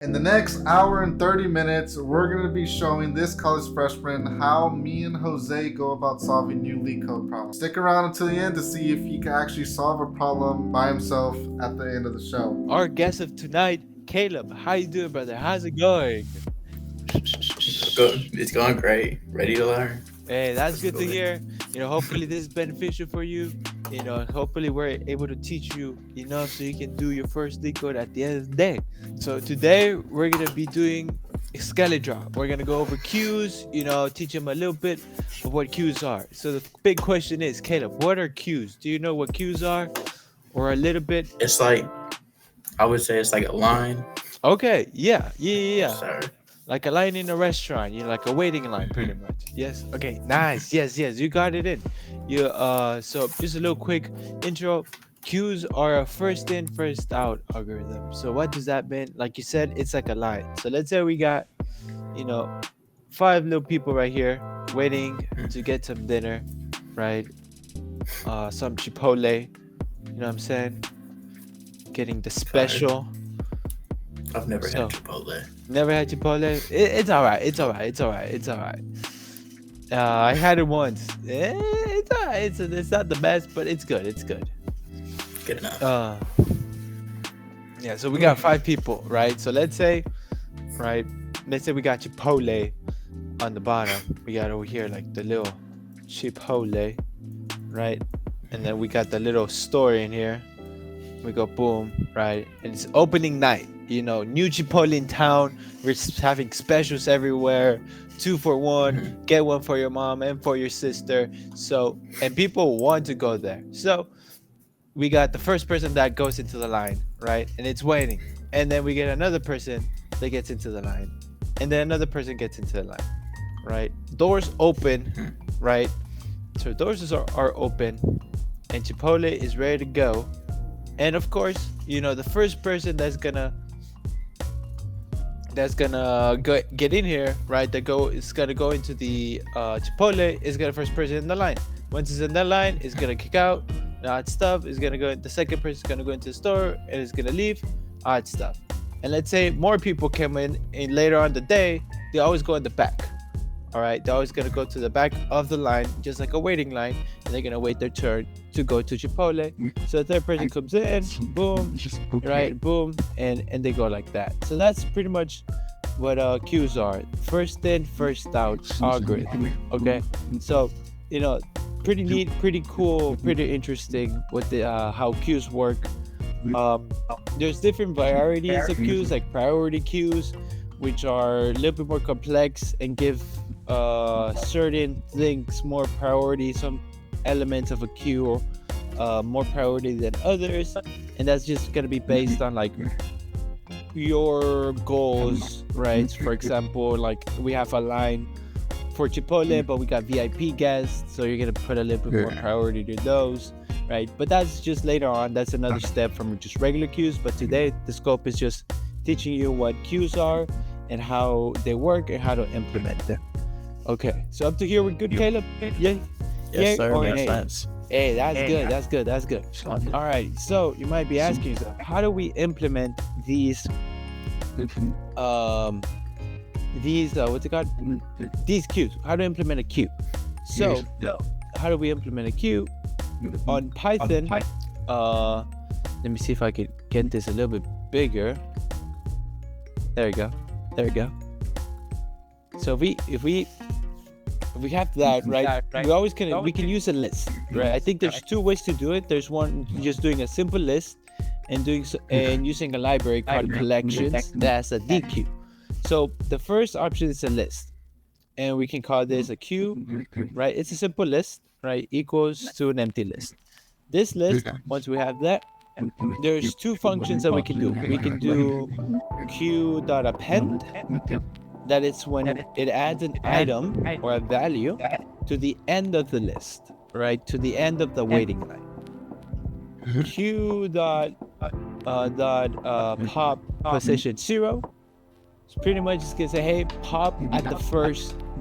In the next hour and 30 minutes, we're going to be showing this college freshman how me and Jose go about solving new LeetCode problems. Stick around until the end to see if he can actually solve a problem by himself at the end of the show. Our guest of tonight, Caleb. How you doing, brother? How's it going? It's going great. Ready to learn. Hey, that's good to hear. Hopefully this is beneficial for you. Hopefully we're able to teach you enough so you can do your first LeetCode at the end of the day. So today we're gonna be doing a skelly drop. We're gonna go over queues. Teach them a little bit of what queues are. So the big question is, Caleb, what are queues? Do you know what queues are, or a little bit? It's like, I would say it's like a line. Okay, yeah. Sorry. Like a line in a restaurant, like a waiting line, pretty much. Yes. Okay. Nice. Yes. You got it in. So just a little quick intro. Queues are a first in, first out algorithm. So what does that mean? Like you said, it's like a line. So let's say we got, 5 little people right here waiting to get some dinner, right? Some Chipotle. You know what I'm saying? Getting the special. I've never had Chipotle. Never had Chipotle? It's all right. I had it once. It's all right. It's not the best, but it's good. Good enough. Yeah, so we got 5 people, right? So let's say we got Chipotle on the bottom. We got over here like the little Chipotle, right? And then we got the little story in here. We go boom, right? And it's opening night. New Chipotle in town. We're having specials everywhere. 2 for 1. Get one for your mom and for your sister. And people want to go there. So we got the first person that goes into the line, right? And it's waiting. And then we get another person that gets into the line. And then another person gets into the line, right? Doors open, right? So doors are open. And Chipotle is ready to go. And of course, the first person that's gonna get in here, right? Is gonna go into the Chipotle is gonna first person in the line. Once it's in the line, it's gonna kick out. Odd stuff is gonna go. The second person is gonna go into the store and it's gonna leave. Odd stuff. And let's say more people come in later on the day, they always go in the back. All right, they're always gonna go to the back of the line, just like a waiting line, and they're gonna wait their turn to go to Chipotle. So the third person comes in, boom, right, boom, and they go like that. So that's pretty much what queues are: first in, first out algorithm. Okay, so pretty neat, pretty cool, pretty interesting with the how queues work. There's different varieties of queues, like priority queues, which are a little bit more complex and give certain things more priority, some elements of a queue more priority than others, and that's just going to be based on like your goals, right? For example, like we have a line for Chipotle, but we got VIP guests, so you're going to put a little bit more priority to those, right? But that's just later on. That's another step from just regular queues. But today the scope is just teaching you what queues are and how they work and how to implement them. Okay, so up to here we're good, Caleb? Yeah? Yes, sir. Makes sense. Hey, that's good. All right, so you might be asking yourself, how do we implement these what's it called? These queues. How to implement a queue? So, how do we implement a queue? On Python, let me see if I could get this a little bit bigger. There we go. So if we have that, right, we can use a list, right? I think there's 2 ways to do it. There's one just doing a simple list and using a library called collections that's a DQ. So the first option is a list, and we can call this a queue, right? It's a simple list, right? Equals to an empty list. This list, once we have that, there's 2 functions that we can do. We can do queue.append. That is when it adds an item or a value to the end of the list, right? To the end of the waiting line. Pop position 0. It's pretty much just gonna say, hey, pop at the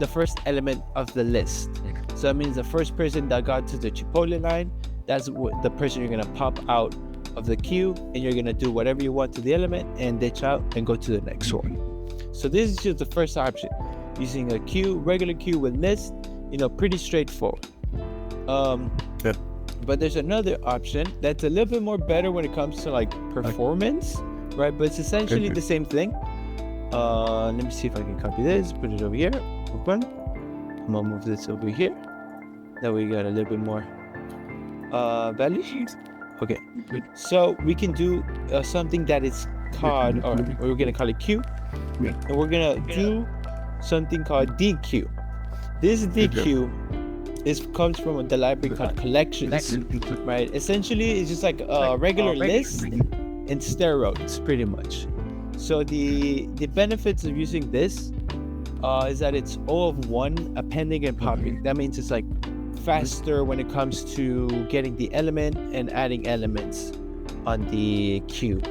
first element of the list. So that means the first person that got to the Chipotle line, that's the person you're gonna pop out of the queue, and you're gonna do whatever you want to the element and ditch out and go to the next one. So this is just the first option, using a queue, regular queue with list, pretty straightforward. Good. But there's another option that's a little bit more better when it comes to like performance, right? But it's essentially the same thing. Let me see if I can copy this, put it over here. Open. I'm gonna move this over here. Now we got a little bit more values. Okay, so we can do something that is called, or we're gonna call it queue, and we're gonna do something called DQ. This DQ comes from the library called collections, right? Essentially, it's just like a regular list in steroids, pretty much. So the benefits of using this is that it's all of one, appending and popping. That means it's like faster when it comes to getting the element and adding elements on the queue.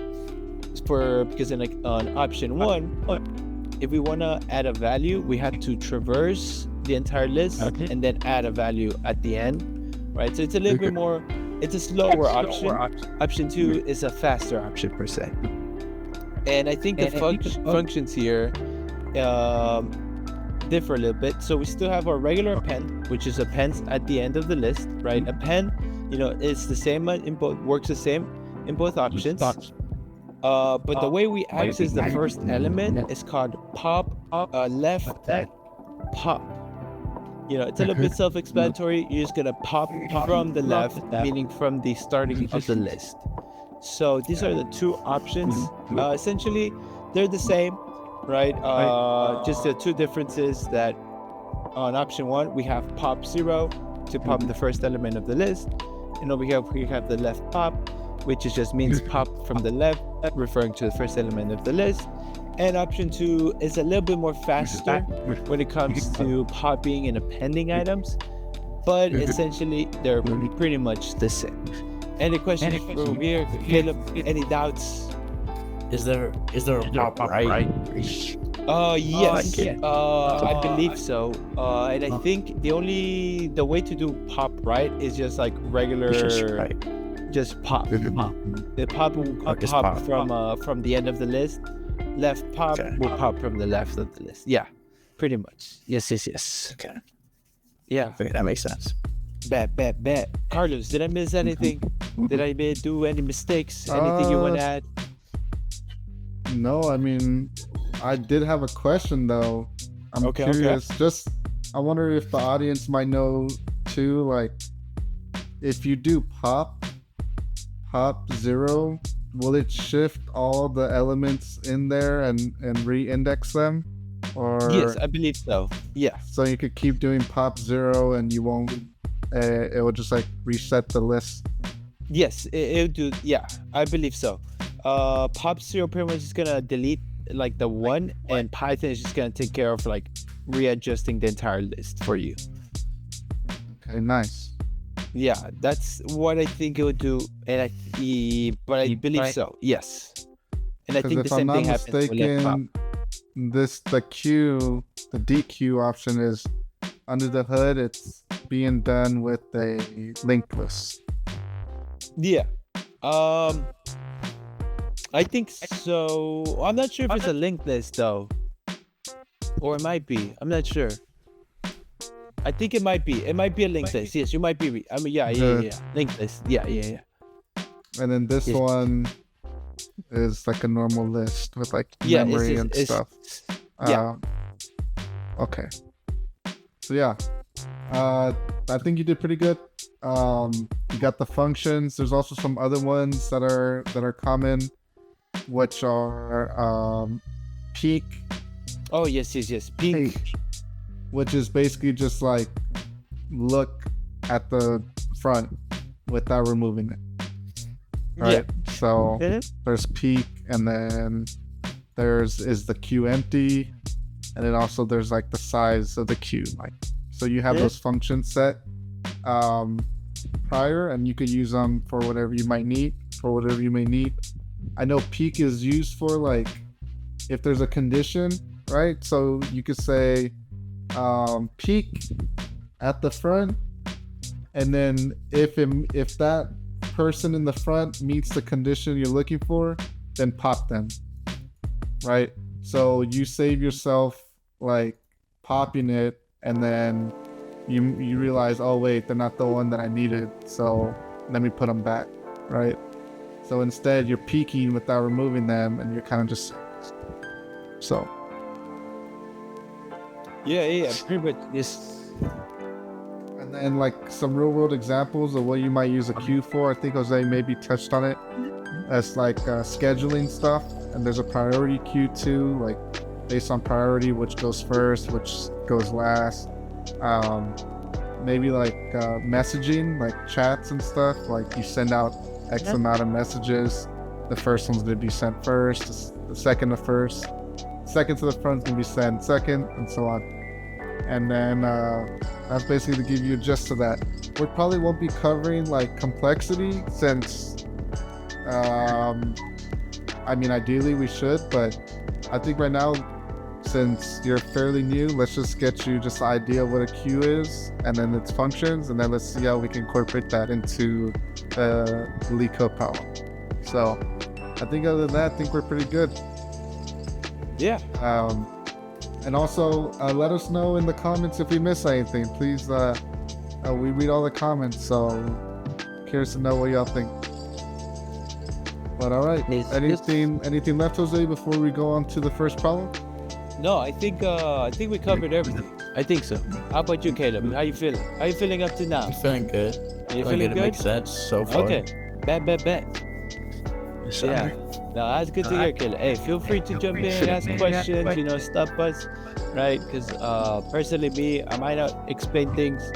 Because on option 1, if we want to add a value, we have to traverse the entire list and then add a value at the end, right? So it's a little bit more, it's a slower option. Option 2 is a faster option per se. And I think the functions here differ a little bit. So we still have our regular append, which is appends at the end of the list, right? Append, it's the same in both, works the same in both options. But the way we access the first element is called pop left pop. It's a little bit self-explanatory. You're just gonna pop from the left, meaning from the starting of the list. So these are the two options. Essentially, they're the same, right? Just the two differences that on option 1 we have pop 0 to pop the first element of the list, and over here we have the left pop, which just means pop from the left, referring to the first element of the list. And option 2 is a little bit more faster when it comes to popping and appending items, but essentially they're pretty much the same. Any questions from here, Caleb? Any doubts? Is there a pop right? Yes. I believe so. And I think the way to do pop right is just like regular, just pop. The pop will pop from the end of the list. Left pop will pop from the left of the list. Yeah, pretty much. Yes. Okay. Yeah. Okay, that makes sense. Bet. Carlos, did I miss anything? Did I do any mistakes? Anything you want to add? No, I mean, I did have a question though. I'm curious. Just, I wonder if the audience might know too. Like, if you do pop 0, will it shift all the elements in there and re-index them? Or yes, I believe so. Yeah. So you could keep doing pop 0 and you won't. It will just like reset the list. Yes, it'll do. Yeah, I believe so. Pop 0 pretty much is gonna delete like the 1, and Python is just gonna take care of like readjusting the entire list for you. Okay, nice. Yeah, that's what I think it would do, but I believe so. Yes, and I think the same thing happens with left pop. The DQ option is under the hood. It's being done with a linked list. Yeah. I think so. I'm not sure if it's a linked list though, or it might be. I'm not sure. I think it might be. It might be a linked list. Yes, you might be. Yeah. Linked list. Yeah. And then this one is like a normal list with like memory and stuff. Yeah. Okay. So yeah, I think you did pretty good. You got the functions. There's also some other ones that are common, which are peek. Oh yes. Peek. Which is basically just like look at the front without removing it. Right. Yeah. So there's peek, and then is the queue empty, and then also there's like the size of the queue. Like, so you have those functions set prior, and you could use them for whatever you may need. I know peek is used for like if there's a condition, right? So you could say peek at the front, and then if that person in the front meets the condition you're looking for, then pop them, right? So you save yourself like popping it, and then you realize, oh wait, they're not the one that I needed, so let me put them back, right? So instead you're peeking without removing them, and you're kind of just so. Yeah, pretty much. Yes. And then like some real world examples of what you might use a queue for. I think Jose maybe touched on it as like scheduling stuff. And there's a priority queue too, like based on priority, which goes first, which goes last. Maybe like messaging, like chats and stuff. Like you send out X amount of messages. The first one's gonna be sent first. The second to first. Second to the front's gonna be sent second, and so on. And then that's basically to give you a gist of that. We probably won't be covering like complexity since, I mean, ideally we should, but I think right now, since you're fairly new, let's just get you just the idea of what a queue is and then its functions, and then let's see how we can incorporate that into the LeetCode problem. So I think other than that, I think we're pretty good. Yeah. And also, let us know in the comments if we miss anything. Please, we read all the comments, so curious to know what y'all think. But all right, anything left, Jose, before we go on to the first problem? No, I think we covered everything. I think so. How about you, Caleb? How you feeling? How you feeling up to now? I'm feeling good. You feeling It good? makes sense so far. Okay. Bet. Yeah. No, that's good to hear, Caleb. Hey, feel free to jump in and ask questions, stop us, right? Because personally, me, I might not explain things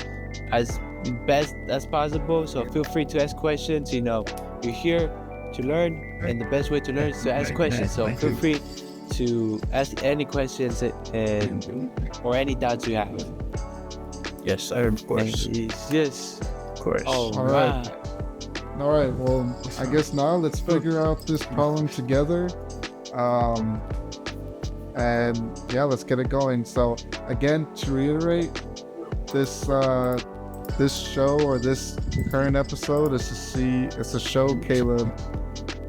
as best as possible, so feel free to ask questions. You're here to learn, and the best way to learn is to ask questions. So feel free to ask any questions or any doubts you have. Yes, sir, of course. Yes. Of course. All right. All right, well, I guess now let's figure out this problem together. And yeah, let's get it going. So again, to reiterate, this show or this current episode is to show Caleb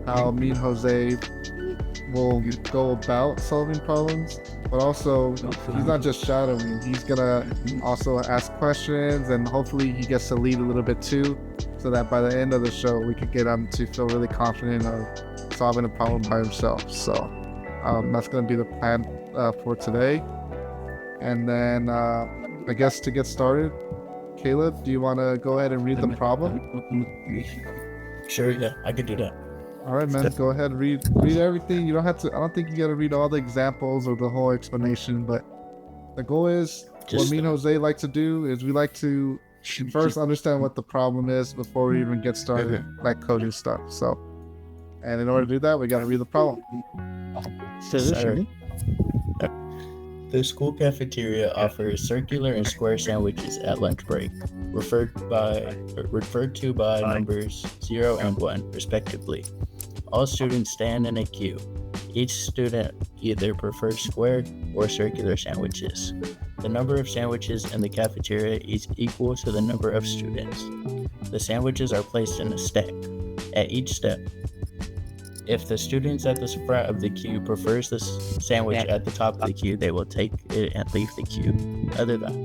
how me and Jose will go about solving problems, but also he's not just shadowing, he's gonna also ask questions, and hopefully he gets to lead a little bit too, so that by the end of the show we could get him to feel really confident of solving a problem by himself. So that's gonna be the plan for today. And then I guess to get started, Caleb, do you want to go ahead and read the problem? Sure, yeah, I could do that. All right, man, go ahead, read everything. You don't have to, I don't think you got to read all the examples or the whole explanation, but the goal is, what me and Jose like to do is we like to first understand what the problem is before we even get started, like coding stuff. So, and in order to do that, we got to read the problem. Sure. The school cafeteria offers circular and square sandwiches at lunch break, referred to by numbers 0 and 1, respectively. All students stand in a queue. Each student either prefers square or circular sandwiches. The number of sandwiches in the cafeteria is equal to the number of students. The sandwiches are placed in a stack. At each step, if the students at the front of the queue prefers the sandwich at the top of the queue, they will take it and leave the queue.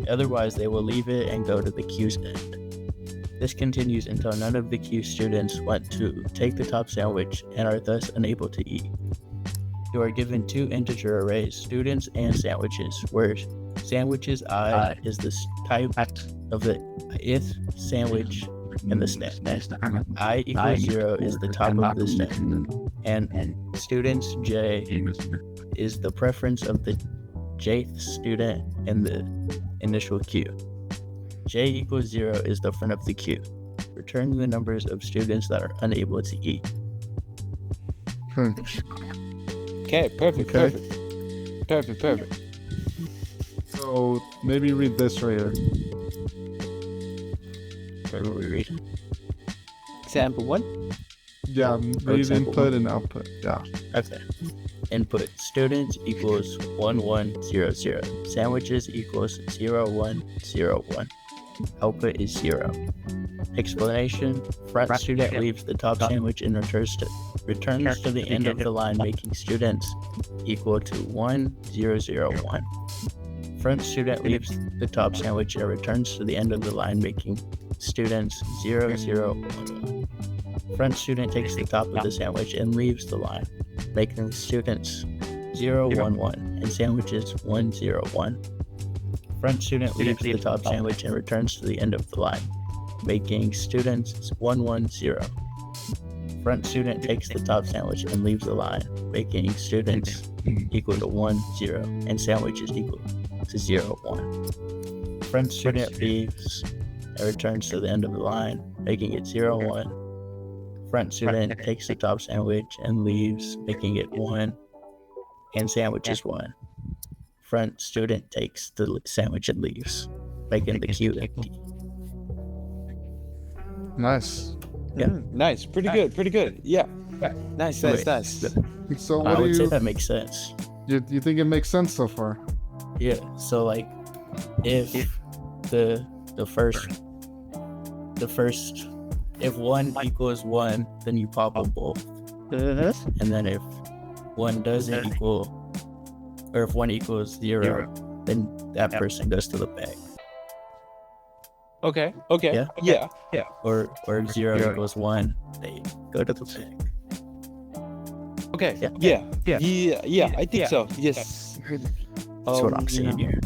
Otherwise, they will leave it and go to the queue's end. This continues until none of the queue students want to take the top sandwich and are thus unable to eat. You are given two integer arrays, students and sandwiches, where sandwiches I is the type of the ith sandwich in the stack. I equals 0 is the top of the stack, and students J is the preference of the jth student in the initial queue. J equals 0 is the front of the queue. Return the numbers of students that are unable to eat. Okay, perfect. So maybe read this right here. What will we read? Example 1? Yeah, read input and output. Yeah. Okay. Input, students equals 1100. Sandwiches equals 0101. Output is 0. Explanation: front student leaves the top sandwich and returns to the end of the line, making students equal to 1, 0, 0, 1. Front student leaves the top sandwich and returns to the end of the line, making students 0, 0, 1, 1. Front student takes the top of the sandwich and leaves the line, making students 0, 1, 1, and sandwiches 1, 0, 1. Front student leaves the top sandwich and returns to the end of the line, making students 1, 1, 0. Front student takes the top sandwich and leaves the line, making students equal to 1, 0, and sandwiches equal to 0, 1. Front student leaves and returns to the end of the line, making it 0, 1. Front student takes the top sandwich and leaves, making it 1, and sandwiches 1. Front student takes the sandwich and leaves, making the queue empty. Nice. Yeah. Nice. Pretty good. Yeah. Nice. So I what do would say you that makes sense. you think it makes sense so far? Yeah. So like, if the first if 1 equals 1, then you pop them both. And then if 1 doesn't equal, or if 1 equals 0, then that person goes to the back. Okay. Yeah. Yeah. Or if 0 equals 1, they go to the back. Okay. Yeah. Yeah. I think so. Yes. That's what I'm saying here.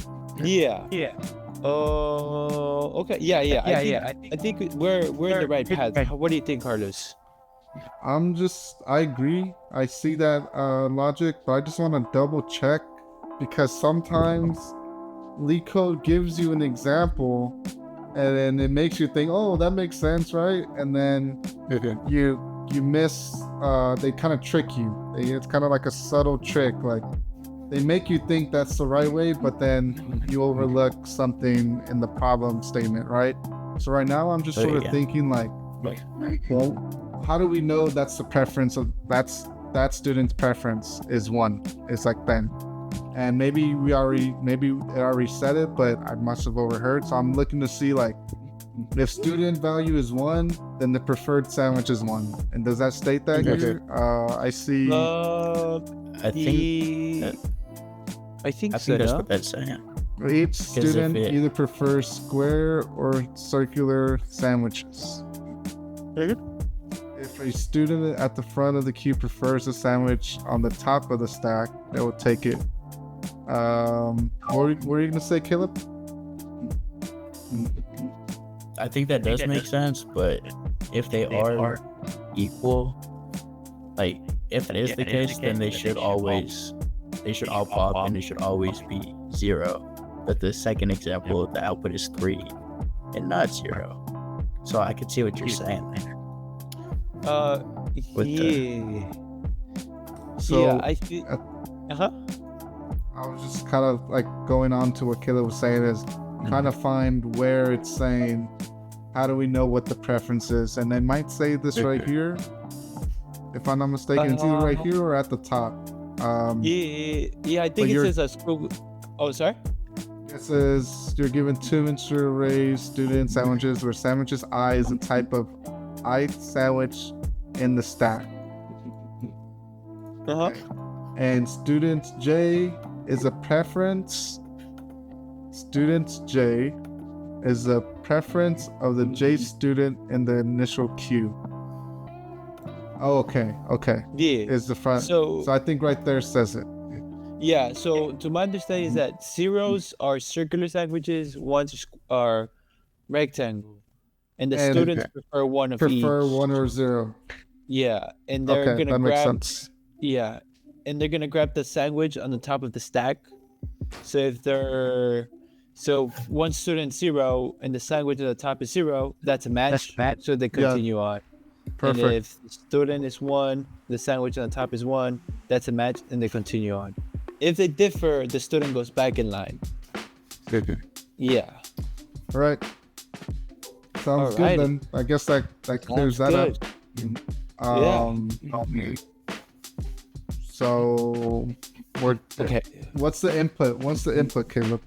Yeah. Okay. Yeah. I think we're in the right path. What do you think, Carlos? I agree. I see that logic, but I just want to double check because sometimes LeetCode gives you an example and then it makes you think, oh, that makes sense, right? And then you miss, they kind of trick you. It's kind of like a subtle trick. Like they make you think that's the right way, but then you overlook something in the problem statement, right? So right now I'm just sort of thinking like, well, how do we know that's the preference of that student's preference is 1? It's like Ben. And maybe it already said it, but I must have overheard. So I'm looking to see like if student value is 1, then the preferred sandwich is 1. And does that state that here? I see. I think so. that's what that's saying. Each student either prefers square or circular sandwiches. If a student at the front of the queue prefers a sandwich on the top of the stack, they will take it. What were you gonna say, Caleb? I think that does make sense, but if they are equal, like if that is the case, then they should all pop and it should always be 0. But the second example, the output is 3 and not 0. So I could see what you're saying there. I think. I was just kind of like going on to what Caleb was saying is trying to find where it's saying, how do we know what the preference is? And they might say this right here. If I'm not mistaken, it's either right here or at the top. I think it says a school. Oh, sorry? It says you're given 2 inter-array student sandwiches where sandwiches I is a type of ith sandwich in the stack. And student J is a preference. Student J is a preference of the J student in the initial queue. Oh, okay. Yeah. Is the front. So I think right there says it. Yeah. So to my understanding is that 0s are circular sandwiches, 1s are rectangle, and the students prefer 1 of each. Prefer 1 or 0. Yeah, and they're gonna makes grab. sense. Yeah, and they're gonna grab the sandwich on the top of the stack. So if they're one student 0 and the sandwich at the top is 0, that's a match. So they continue on. Perfect. And if the student is 1, the sandwich on the top is 1, that's a match, and they continue on. If they differ, the student goes back in line. Yeah. All right. Sounds good then. I guess that clears that up. So we're okay. What's the input? Caleb?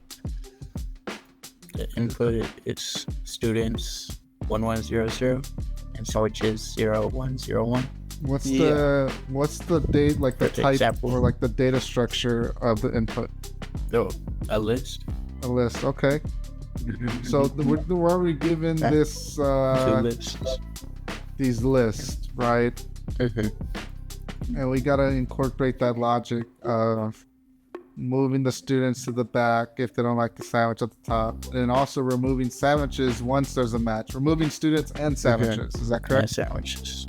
the input is students 1100 and sandwiches 0101. What's the date, like the For type example. or like the data structure of the input? So a list. A list, okay. So where are we given this Two lists. these lists, right? And we gotta incorporate that logic of moving the students to the back if they don't like the sandwich at the top, and also removing sandwiches once there's a match. Removing students and sandwiches. Is that And correct? sandwiches.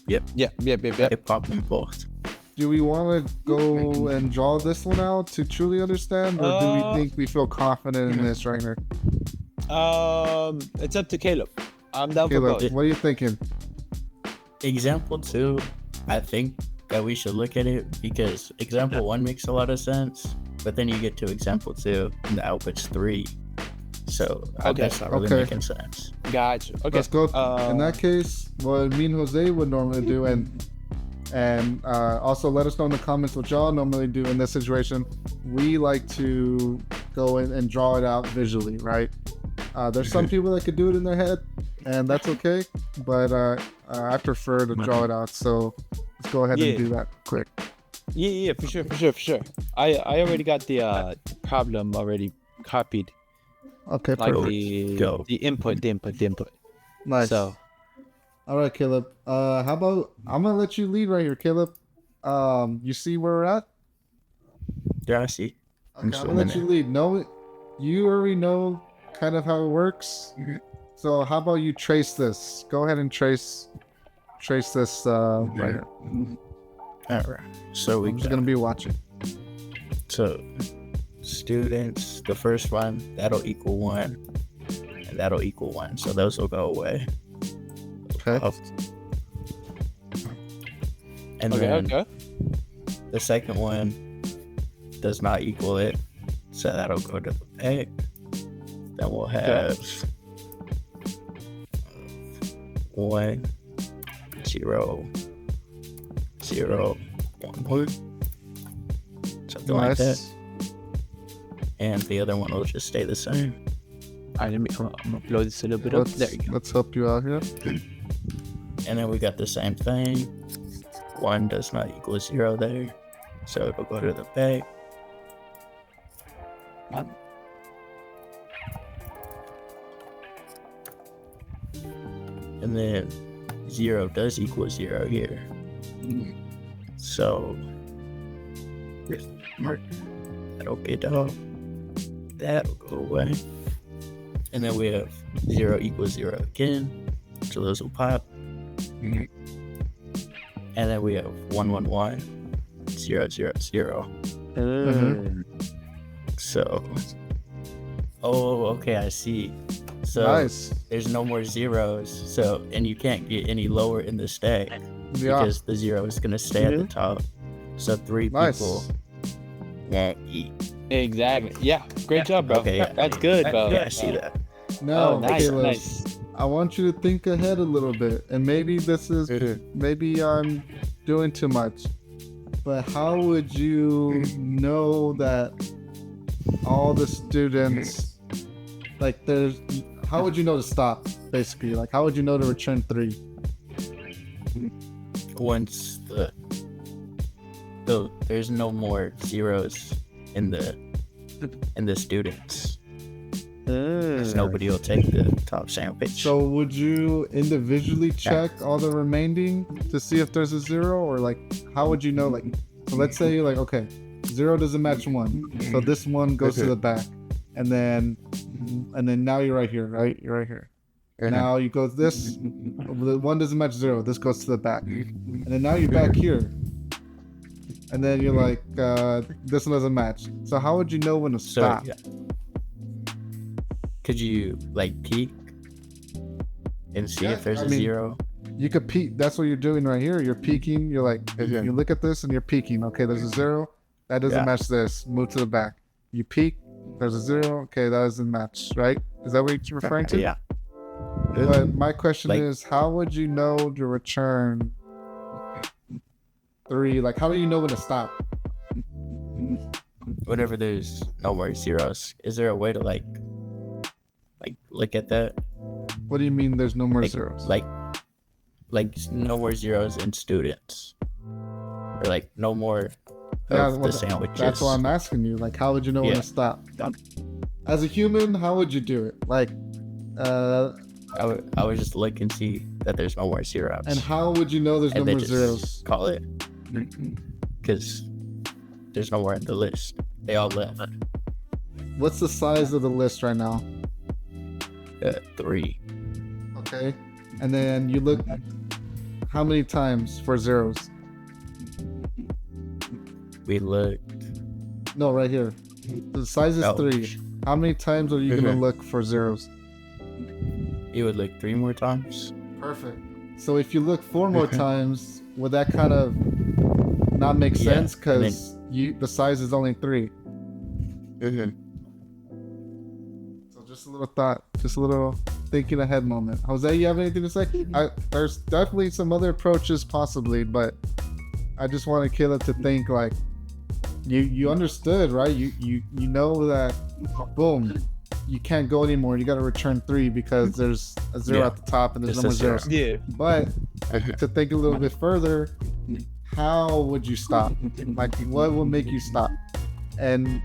Yep. It pop them both. Do we want to go and draw this one out to truly understand, or do we think we feel confident in this right here? It's up to Caleb. I'm down for Caleb, both. what are you thinking? Example 2, I think that we should look at it because example 1 makes a lot of sense, but then you get to example 2 and the output's 3. So that's not really making sense. Gotcha. Okay. Let's go. In that case, what me and Jose would normally do, and also let us know in the comments what y'all normally do in this situation. We like to go in and draw it out visually, right? There's some people that could do it in their head, and that's okay. But I prefer to draw it out. So let's go ahead and do that quick. Yeah, for sure. I already got the problem already copied. Okay, Like perfect. the input. Nice. So All right, Caleb. How about I'm gonna let you lead right here, Caleb. You see where we're at? Yeah, I see. Okay, I'm gonna let you lead. You already know kind of how it works. So how about you trace this? Go ahead and trace this right here. All right. So I'm just gonna be watching. So students, the first one, that'll equal 1, and that'll equal 1. So those will go away. Okay. And then the second one does not equal it, so that'll go to the back. Then we'll have 1 0 0 1 something like that. And the other one will just stay the same. I'm gonna blow this a little bit up. There you go. Let's help you out here. And then we got the same thing. 1 does not equal 0 there, so it'll go to the back. And then 0 does equal 0 here. So that'll get off. That'll go away. And then we have 0 equals 0 again. So those will pop. And then we have 1 1 1 0 0 0. So okay, I see. So Nice. there's no more zeros. So and you can't get any lower in the stack Yeah. because the 0 is gonna stay at the top. So 3 Nice. people won't eat. Exactly. Yeah. Great job, bro. Okay, yeah. That's good, bro. Yeah, I see that. Now, Oh, nice, Caleb, nice. I want you to think ahead a little bit, and maybe maybe I'm doing too much, but how would you know that all the students, like, how would you know to stop, basically? Like, how would you know to return 3? Once there's no more zeros in the students. Because nobody will take the top sandwich. So would you individually check all the remaining to see if there's a 0, or like, how would you know? Like, so let's say like, okay, 0 doesn't match 1, so this one goes to the back, and then now you're right here, right? You're right here. Now you go this, the 1 doesn't match 0, this goes to the back, and then now you're back here, and then you're like, this one doesn't match. So how would you know when to stop? Could you like peek and see if there's a 0? You could peek. That's what you're doing right here. You're peeking. You're like, you look at this and you're peeking. Okay, there's a 0. That doesn't match this. Move to the back. You peek. There's a 0. Okay, that doesn't match. Right? Is that what you're referring to? Yeah. But my question is, how would you know to return 3? Like, how do you know when to stop? Whenever there's no more zeros, is there a way to like Like, look at that. What do you mean there's no more Like, zeros? like no more zeros in students, or like no more of the sandwiches. That's why I'm asking you. Like, how would you know when to stop? As a human, how would you do it? Like, I would just look and see that there's no more zeros. and how would you know there's no and then more just zeros? call it, because there's no more in the list. They all left. What's the size of the list right now? 3. Okay. And then you look how many times for zeros? We looked. No, right here. The size is Oh. 3. How many times are you gonna look for zeros? You would look 3 more times. Perfect. So if you look 4 more times, would that kind of not make Yeah, sense? Because the size is only 3. So just a little thought, just a little thinking ahead moment. Jose, you have anything to say? There's definitely some other approaches possibly, but I just wanted Caleb to think like you understood, right? You know that boom, you can't go anymore. You got to return 3 because there's a 0 at the top and there's no more zeros. Yeah. But to think a little bit further, how would you stop? Like, what will make you stop? And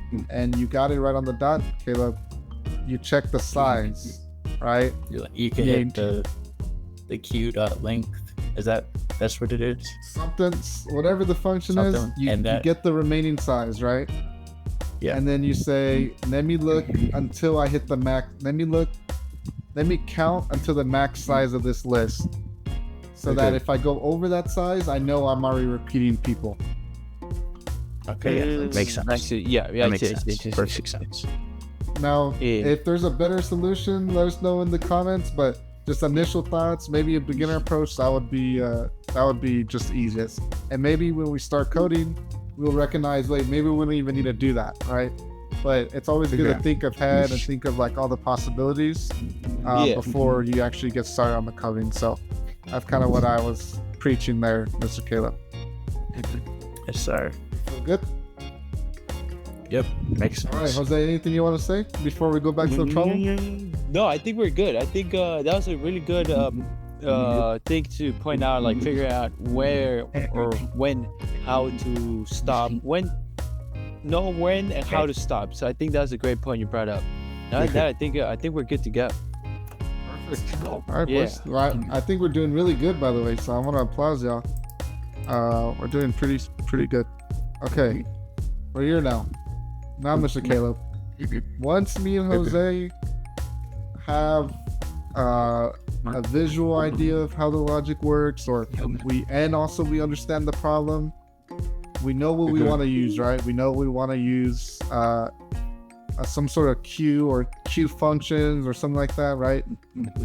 you got it right on the dot, Caleb. You check the size, right? You can hit the q dot length. That's what it is? Something, whatever the function is, you get the remaining size, right? Yeah. And then you say, let me look until I hit the max. Let me count until the max size of this list. So that if I go over that size, I know I'm already repeating people. Okay, yeah, makes sense. Actually, yeah, That makes sense. Perfect sense. Now, if there's a better solution, let us know in the comments. But just initial thoughts, maybe a beginner approach, that would be just easiest. And maybe when we start coding, we'll recognize, wait, maybe we don't even need to do that, right? But it's always good to think ahead and think of like all the possibilities before you actually get started on the coding. So that's kind of what I was preaching there, Mr. Caleb. Yes, sir. Feel good? Yep, makes sense. All right, Jose, anything you want to say before we go back to the problem? No, I think we're good. I think that was a really good thing to point out, like figure out where or when, how to stop, when and how to stop. So I think that's a great point you brought up. Now that I think we're good to go. Perfect. All right, boys. Well, I think we're doing really good, by the way. So I want to applaud y'all. We're doing pretty good. Okay, we're here now. Now, Mr. Caleb. Once me and Jose have a visual idea of how the logic works, or we understand the problem, we know what we want to use, right? We know we want to use some sort of queue or queue functions or something like that, right?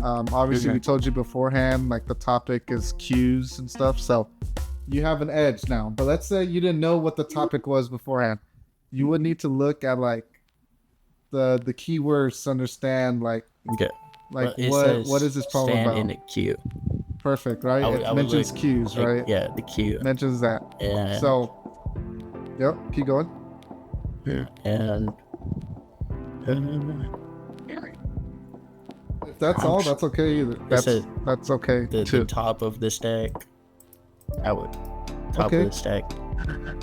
Obviously, we told you beforehand, like the topic is queues and stuff, so you have an edge now. But let's say you didn't know what the topic was beforehand. You would need to look at like the keywords to understand like what is this problem stand about? in a queue. Perfect, right? It mentions queues, right? Yeah, the queue. Mentions that. And So, yep, keep going. And If that's all, that's okay either. That's okay the too. top of the stack. Top of the stack.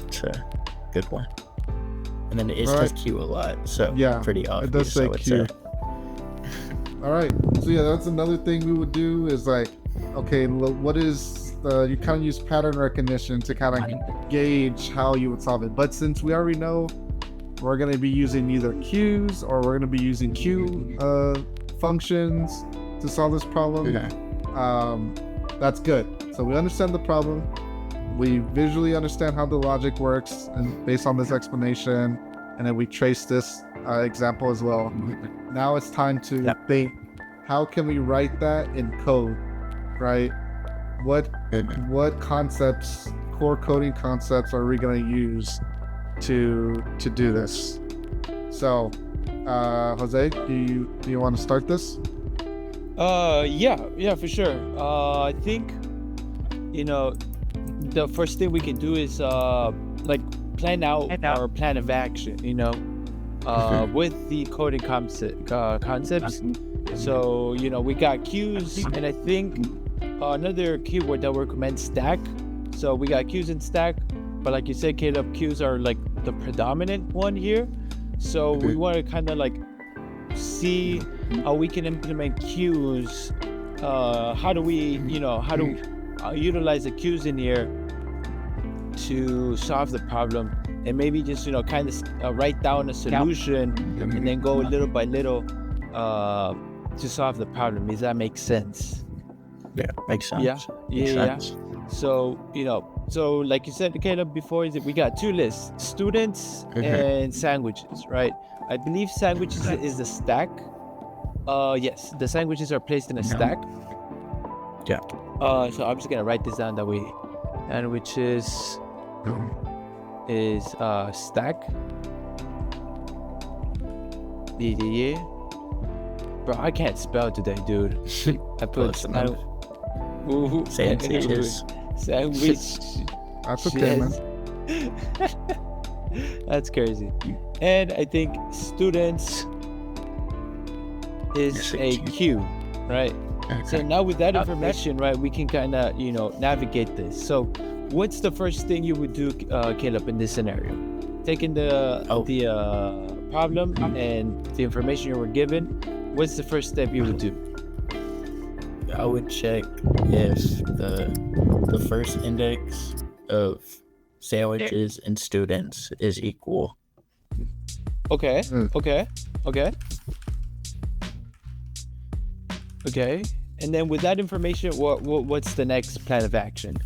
It's a good one. And then it says queue a lot, so pretty obvious. It does say queue. All right, so yeah, that's another thing we would do is like, okay, what is you kind of use pattern recognition to kind of gauge how you would solve it. But since we already know we're going to be using either queues or we're going to be using queue functions to solve this problem, that's good. So we understand the problem. We visually understand how the logic works, and based on this explanation, and then we trace this example as well. Now it's time to think, how can we write that in code, right? What concepts, core coding concepts, are we going to use to do this? So, Jose, do you want to start this? Yeah, for sure. I think, the first thing we can do is like plan out our plan of action, with the coding concepts. So we got queues, and I think another keyword that we recommend stack. So we got queues and stack, but like you said, Caleb, queues are like the predominant one here. So we want to kind of like see how we can implement queues. How do we utilize the queues in here to solve the problem, and maybe just kind of write down a solution and then go little by little to solve the problem. Does that make sense? Yeah, makes sense. Yeah. So so like you said, Caleb, before, is that we got two lists: students and sandwiches, right? I believe sandwiches is the stack. Yes, the sandwiches are placed in a stack. Yeah. So I'm just gonna write this down that way. Sandwiches is stack. Yeah. Bro, I can't spell today, dude. I put sandwiches. Sandwich. That's okay, man. That's crazy. And I think students is a queue, right? Okay. So now with that information, right, we can kind of navigate this. So what's the first thing you would do, Caleb, in this scenario? Taking the problem and the information you were given, what's the first step you would do? I would check if the first index of sandwiches and students is equal. Okay. And then with that information, what's the next plan of action?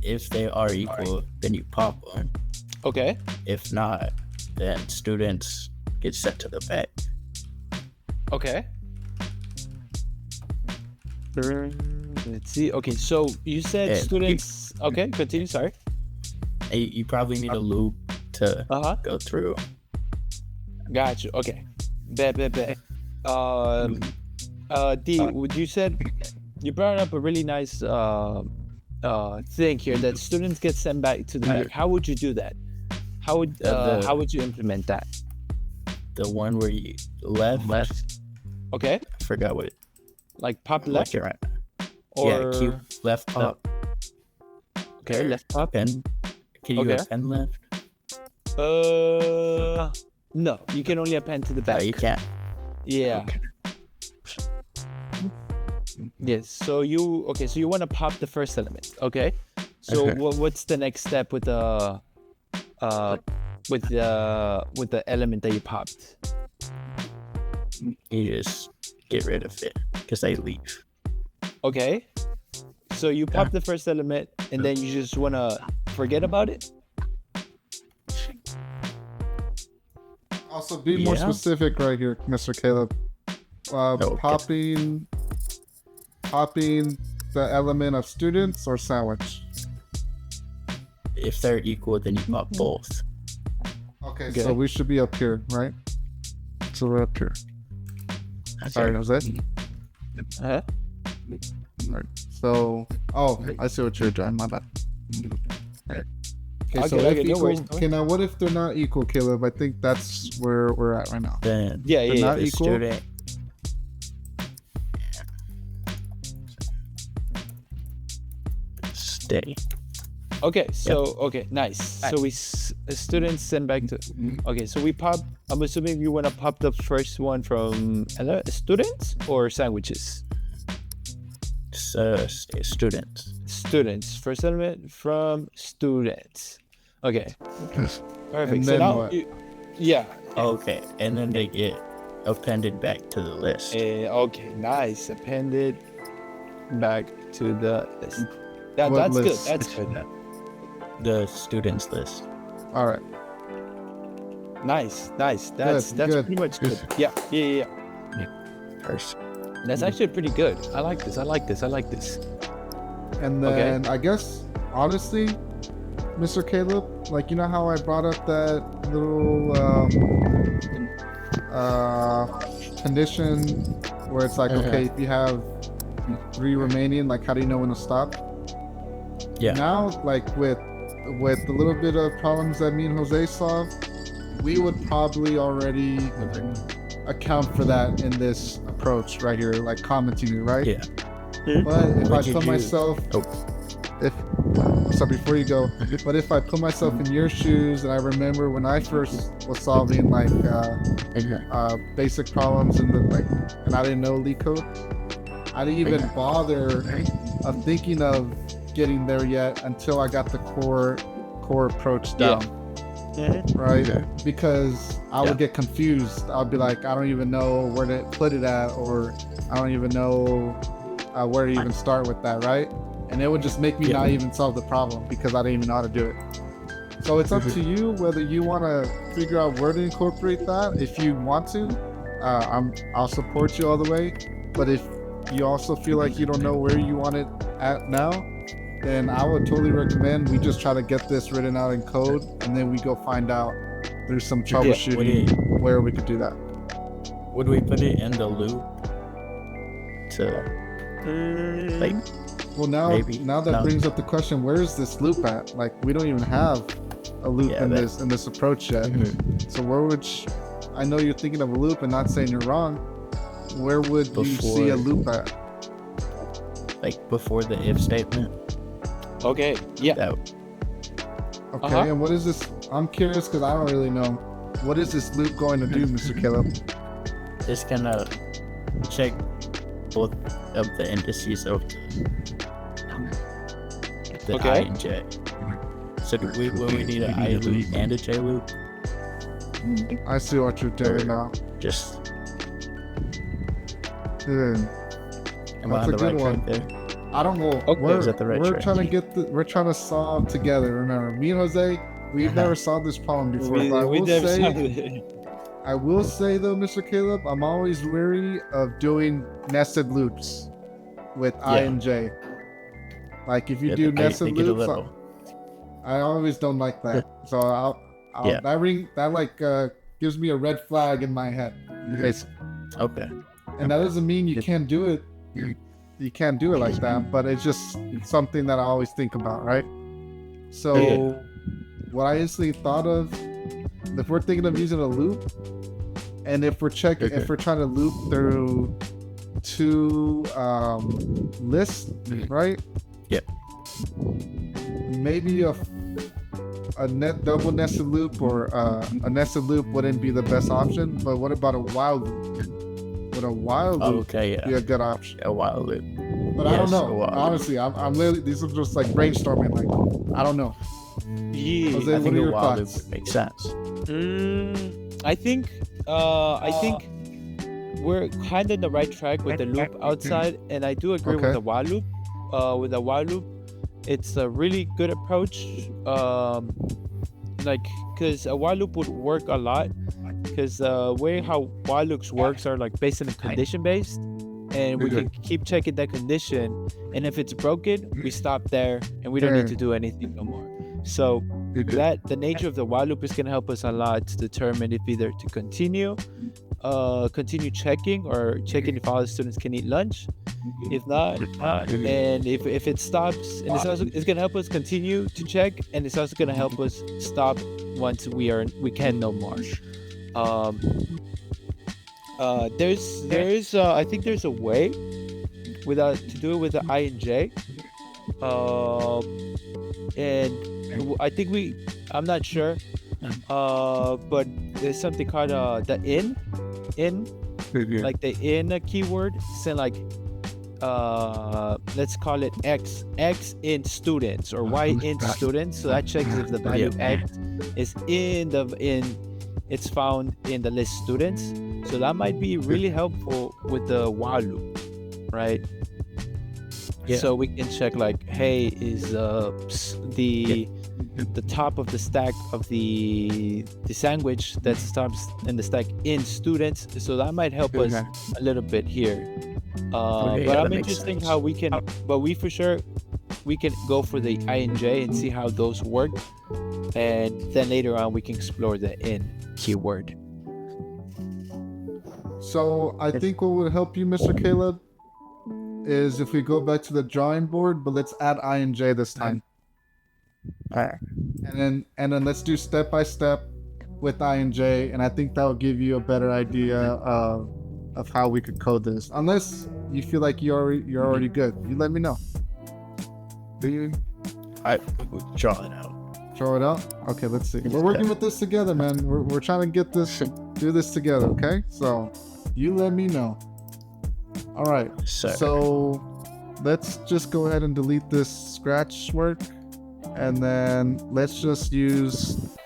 If they are equal, then you pop one. Okay. If not, then students get set to the back. Okay. Let's see. Okay, so you said students. Okay, continue. Sorry. You probably need a loop to go through. Gotcha. Okay. Bet. D, you said you brought up a really nice thing here that students get sent back to the back. How would you do that? How would you implement that? The one where you left. Okay. I forgot what. Like pop left. Right. Or Q left pop. Okay, left pop. Pen. Can you append left? No, you can only append to the back. No, you can't. Yeah. Okay. Yes. So you want to pop the first element. Okay. So what's the next step with the element that you popped? You just get rid of it because they leave. Okay. So you pop the first element and then you just want to forget about it? Also, be more specific right here, Mr. Caleb. Popping the element of students or sandwich? If they're equal, then you pop both. Okay, so we should be up here, right? So we're up here. Sorry, was that? Uh-huh. Right. So, I see what you're doing. My bad. Okay, so if equal, okay, now what if they're not equal, Caleb? I think that's where we're at right now. Then they're not equal. Student. Stay. Okay, so nice. So students send back to. Okay, so we pop. I'm assuming you want to pop the first one from students or sandwiches. Students. Students. First element from students. Okay. Perfect. And so then now, what? Okay, and then they get appended back to the list. Okay, nice. Appended back to the list. That's list? good. That's good. The students list. All right. Nice. That's good. pretty much good. Yeah. First. That's actually pretty good. I like this. And then I guess honestly, Mr. Caleb, like you know how I brought up that little condition where it's like, okay, if you have 3 remaining, like how do you know when to stop? Yeah. Now, like with the little bit of problems that me and Jose solved, we would probably already account for that in this approach right here, like commenting it, right? Yeah. But if What I did put you- myself, Oh. if so before you go, but if I put myself in your shoes, and I remember when I first was solving like basic problems in the like, and I didn't know LeetCode, I didn't even bother of thinking of getting there yet until I got the core approach down. Right? Because I would get confused. I'd be like, I don't even know where to put it at, or I don't even know where to even start with that, right? And it would just make me not even solve the problem because I didn't even know how to do it. So it's up to you whether you want to figure out where to incorporate that. If you want to, I'll support you all the way. But if you also feel like you don't know where you want it at now, then I would totally recommend we just try to get this written out in code, and then we go find out through some troubleshooting where we could do that. Would we put it in the loop to like? Well, now that brings up the question: where is this loop at? Like, we don't even have a loop in this approach yet. So where would I know you're thinking of a loop, and not saying you're wrong. Where would you see a loop at? Like before the if statement. Okay. Yeah. Okay. And what is this? I'm curious because I don't really know. What is this loop going to do, Mr. Caleb? It's gonna check both of the indices of the I and J. So will we need an I loop and a J loop? I see what you're doing now. Just Am I on the right track there? I don't know. Okay. We're trying to we're trying to solve together. Remember, me and Jose, we've never solved this problem before. But I will say though, Mr. Caleb, I'm always wary of doing nested loops with I and J. Like if you do nested loops, I always don't like that. So that gives me a red flag in my head. Basically. Okay. And that doesn't mean you can't do it. You can't do it like that, but it's just something that I always think about, right? So what I instantly thought of, if we're thinking of using a loop, and if we're trying to loop through two lists, right? Yep. Maybe a double nested loop or a nested loop wouldn't be the best option, but what about a while loop? Would a while loop be a good option? A while loop. But I don't know. Honestly, I'm literally, these are just like brainstorming. Like, I don't know. Yeah. Jose, I what think are a your while thoughts? loop makes sense. I think we're kind of in the right track with the loop outside, and I do agree with the while loop. With the while loop, it's a really good approach. Because a while loop would work a lot. Because the way how while loops works are like based on a condition based, and we can keep checking that condition, and if it's broken, we stop there, and we don't need to do anything no more. So that the nature of the while loop is going to help us a lot to determine if either to continue checking or checking if all the students can eat lunch. If not, and if it stops, and it's going to help us continue to check, and it's also going to help us stop once we can no more. I think there's a way to do it with the I and J. And I think I'm not sure. But there's something called the in, like the in keyword. So like, let's call it X in students or Y in students. So that checks if the value X is it's found in the list students. So that might be really helpful with the while loop, right? Yeah. So we can check like, hey, is the top of the stack of the sandwich that stops in the stack in students? So that might help us a little bit here. But I'm interested how we can, but we for sure we can go for the I and J and see how those work, and then later on we can explore the in keyword. So I think what would help you, Mr. Caleb, is if we go back to the drawing board, but let's add I and J this time. Alright. And then let's do step by step with INJ, and I think that will give you a better idea of how we could code this. Unless you feel like you're already good, you let me know. Do you I would draw it out. draw it out? Okay, let's see. We're working with this together, man. We're trying to get this, do this together. Okay, so you let me know. All right. So let's just go ahead and delete this scratch work, and then let's just use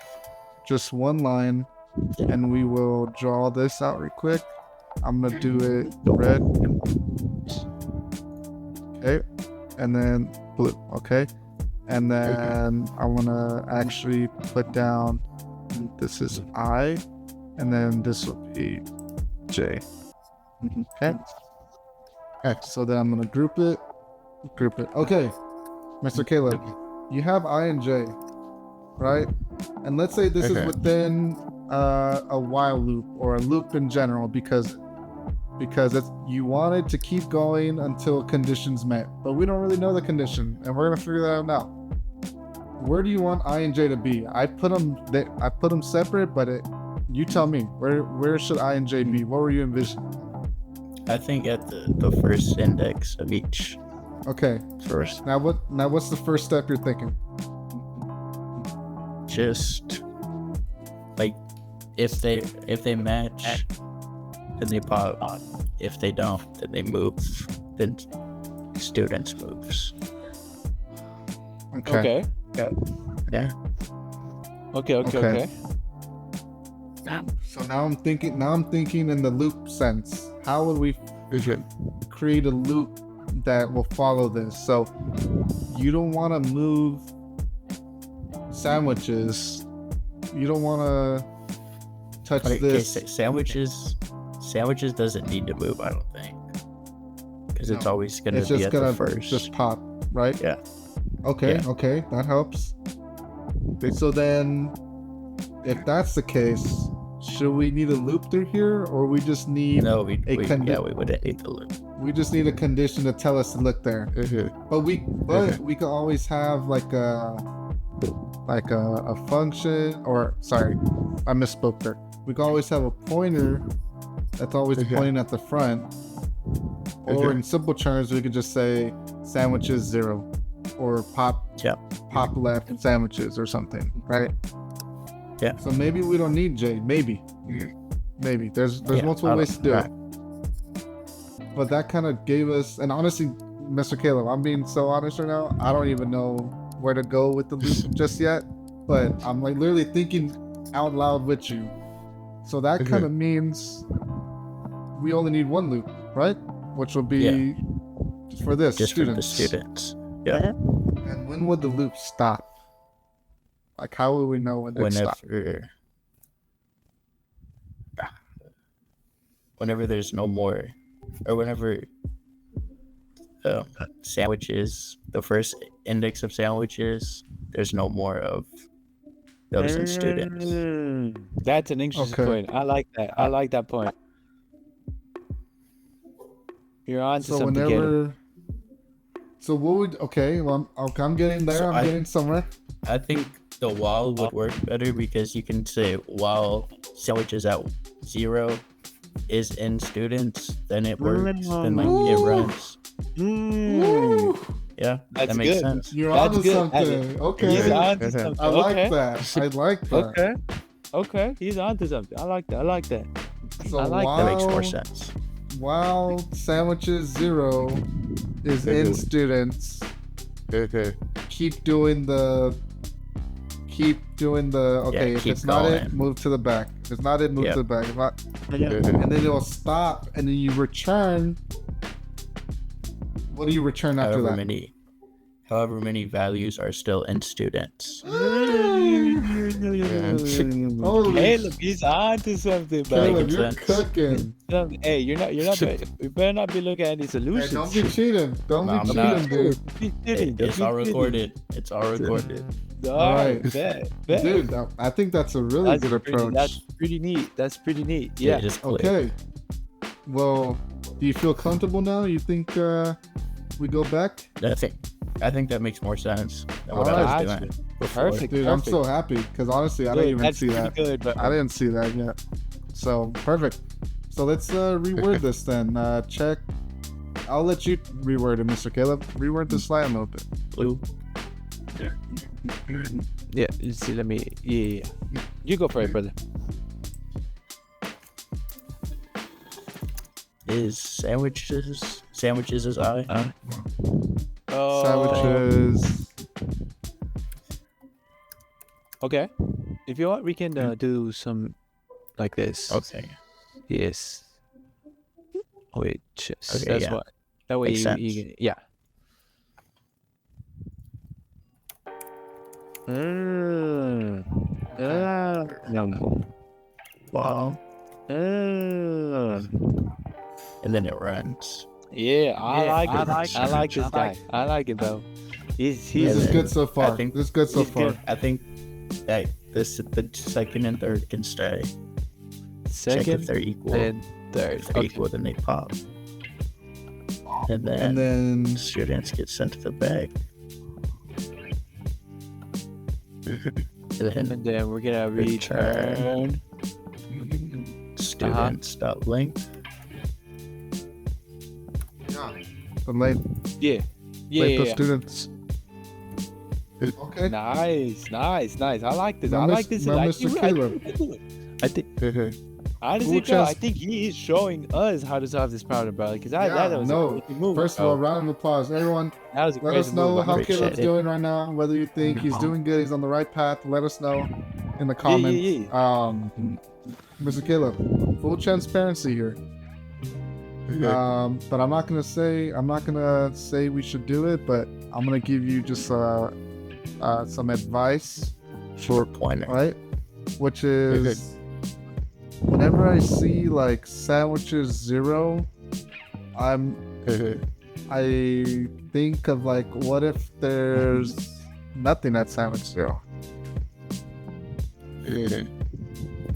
just one line, and we will draw this out real quick. I'm gonna do it red. Okay, and then blue. Okay, and then I wanna actually put down, this is I, and then this will be J. Okay. Okay, so then I'm gonna group it. Okay, Mr. Caleb, you have I and J, right? And let's say this is within a while loop or a loop in general, because it's, you want it to keep going until conditions met, but we don't really know the condition, and we're gonna figure that out now. Where do you want I and J to be? I put them separate, but you tell me, where should I and J be? What were you envisioning? I think at the first index of each. Okay. First. Now what's the first step you're thinking? Just like if they match, then they pop. If they don't, then they move. Then students moves. Okay. Yeah. Okay. So now I'm thinking in the loop sense. How would we create a loop that will follow this? So you don't want to move sandwiches. You don't want to touch this. Sandwiches doesn't need to move, I don't think, because it's always gonna it's be just at gonna the first. just pop, right? Yeah. Okay. Yeah. Okay, that helps. So then, if that's the case, should we need a loop through here, or we just need we wouldn't need the loop. We just need a condition to tell us to look there. But we can always have like a function, or sorry, I misspoke there. We can always have a pointer that's always pointing at the front. Or in simple terms, we could just say sandwiches 0, or pop left sandwiches or something, right? Yeah. So maybe we don't need J. Maybe. There's multiple ways to do it. But that kind of gave us, and honestly, Mr. Caleb, I'm being so honest right now. I don't even know where to go with the loop just yet. But I'm like literally thinking out loud with you. So that kind of means we only need one loop, right? Which will be for this just students. For the students. Yeah. And when would the loop stop? Like, how will we know when it stops? Whenever there's no more, or whenever sandwiches, the first index of sandwiches, there's no more of those in students. That's an interesting point. I like that. I like that point. You're on to something. I'm getting there. I'm getting somewhere. I think the while would work better, because you can say while sandwiches at 0 is in students, then it works. Then it runs. Yeah, that's that makes good. sense. You're onto something. Okay. He's onto something. I like that. Okay. He's onto something. I like that. So that makes more sense. While sandwiches 0 is in students, keep doing the okay, if it's not it, move to the back. If it's not it, move to the back. If not, and then it'll stop, and then you return. What do you return after that? However many values are still in students. Caleb, he's on to something, bro. Caleb, you're cooking. Hey, you're not. You better not be looking at any solutions. Hey, don't be cheating. Don't be cheating, dude. It's all recorded. All right, bet. Dude, I think that's a really good approach. That's pretty neat. Yeah. Okay. Well, do you feel comfortable now? You think we go back? I think that makes more sense than what All I right. was doing before. Perfect. Dude, I'm so happy because honestly, I didn't even That's see pretty that. good, but I didn't see that yet. So perfect. So let's reword this then. Check. I'll let you reword it, Mr. Caleb. Reword the slide a little bit. Blue. yeah. Let's see. Let me. Yeah. You go for it, brother. Is sandwiches is I? Oh. Sandwiches. Okay. If you want, we can do some like this. Okay. Yes. Wait. Okay, That's yeah. what. That way Makes you sense. yeah. No. Wow. And then it runs. Yeah, I like it. I like this guy. it. I like it, bro. This Yeah, is then good so far. I think This is good so he's far. good. I think that the second and third can stay. Check Second if they're equal. and third. If they're Okay. equal, then they pop. And And then then students get sent to the back. And And then we're gonna Return. return. students dot link. the late Yeah. Yeah. the yeah, yeah. students. Okay. Nice. I like this. Now, I like this. now, I Mr. think- Caleb. I think honestly, Full bro, I chest. think he is showing us how to solve this problem, bro. Because that was no. a crazy move. First of all, round of applause, everyone. that was a Let crazy us know move. how appreciate Caleb's it. doing right now. Whether you think he's doing good, he's on the right path. Let us know in the comments. yeah. Mr. Caleb, full transparency here. But I'm not gonna say we should do it, but I'm gonna give you just some advice, Short pointer. right? Which is whenever I see like sandwiches 0, I think of like, what if there's nothing at sandwich 0?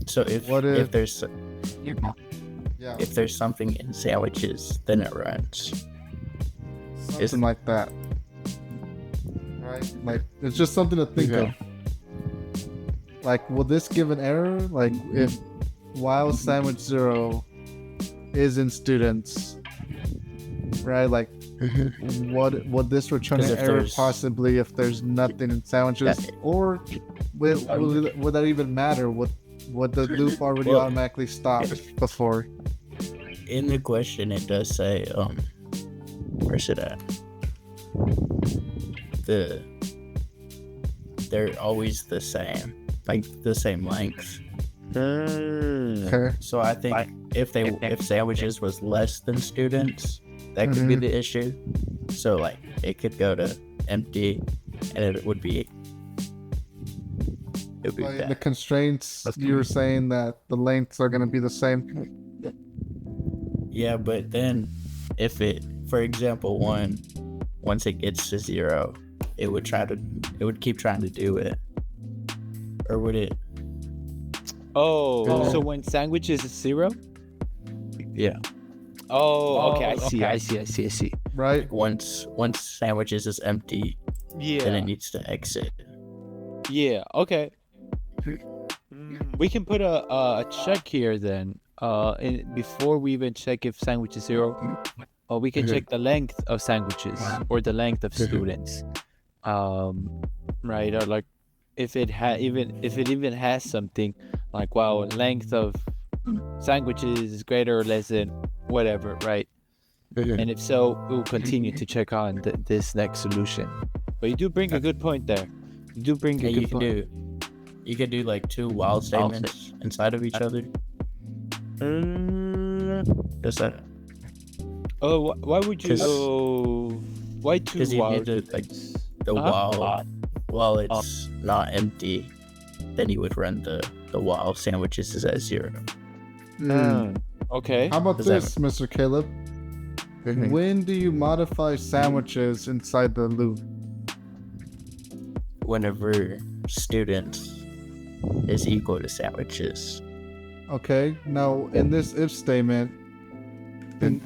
So if What if- there's Yeah, if there's something in sandwiches, then it runs. something like that. Right? Like, it's just something to think Okay. of. Like, will this give an error? Like, if while sandwich 0 is in students, right? Like, would this return 'Cause an if error there's- possibly if there's nothing in sandwiches? That- Or would that even matter? Would the loop already Well- automatically stop before? In the question, it does say, where's it at? They're always the same, like the same length. Okay. So I think if sandwiches was less than students, that could be the issue. So like it could go to empty, and it would be. It would be Like, the bad. constraints, you were saying that the lengths are going to be the same. Yeah, but then if it, for example, once it gets to 0, it would keep trying to do it, or would it? Oh, so when sandwiches is 0? Yeah. Oh, okay. I see. Right? Once sandwiches is empty, then it needs to exit. Yeah. Okay. We can put a check here then. Before we even check if sandwich is 0, we can check the length of sandwiches or the length of students. Right? Or like if it even has something like, wow, length of sandwiches is greater or less than whatever, right? And if so, we'll continue to check on this next solution. But you do bring a good point there. You do bring a And good you can point. you can do like 2 while statements inside of each other. Does that? Oh, why would you? 'Cause- Oh, why two 'cause you wild? need to, like, the while it's not empty, then you would run the while sandwiches is at 0. Okay. How about Does that- this, Mr. Caleb? When do you modify sandwiches inside the loop? Whenever students is equal to sandwiches. Okay, now in this if statement, then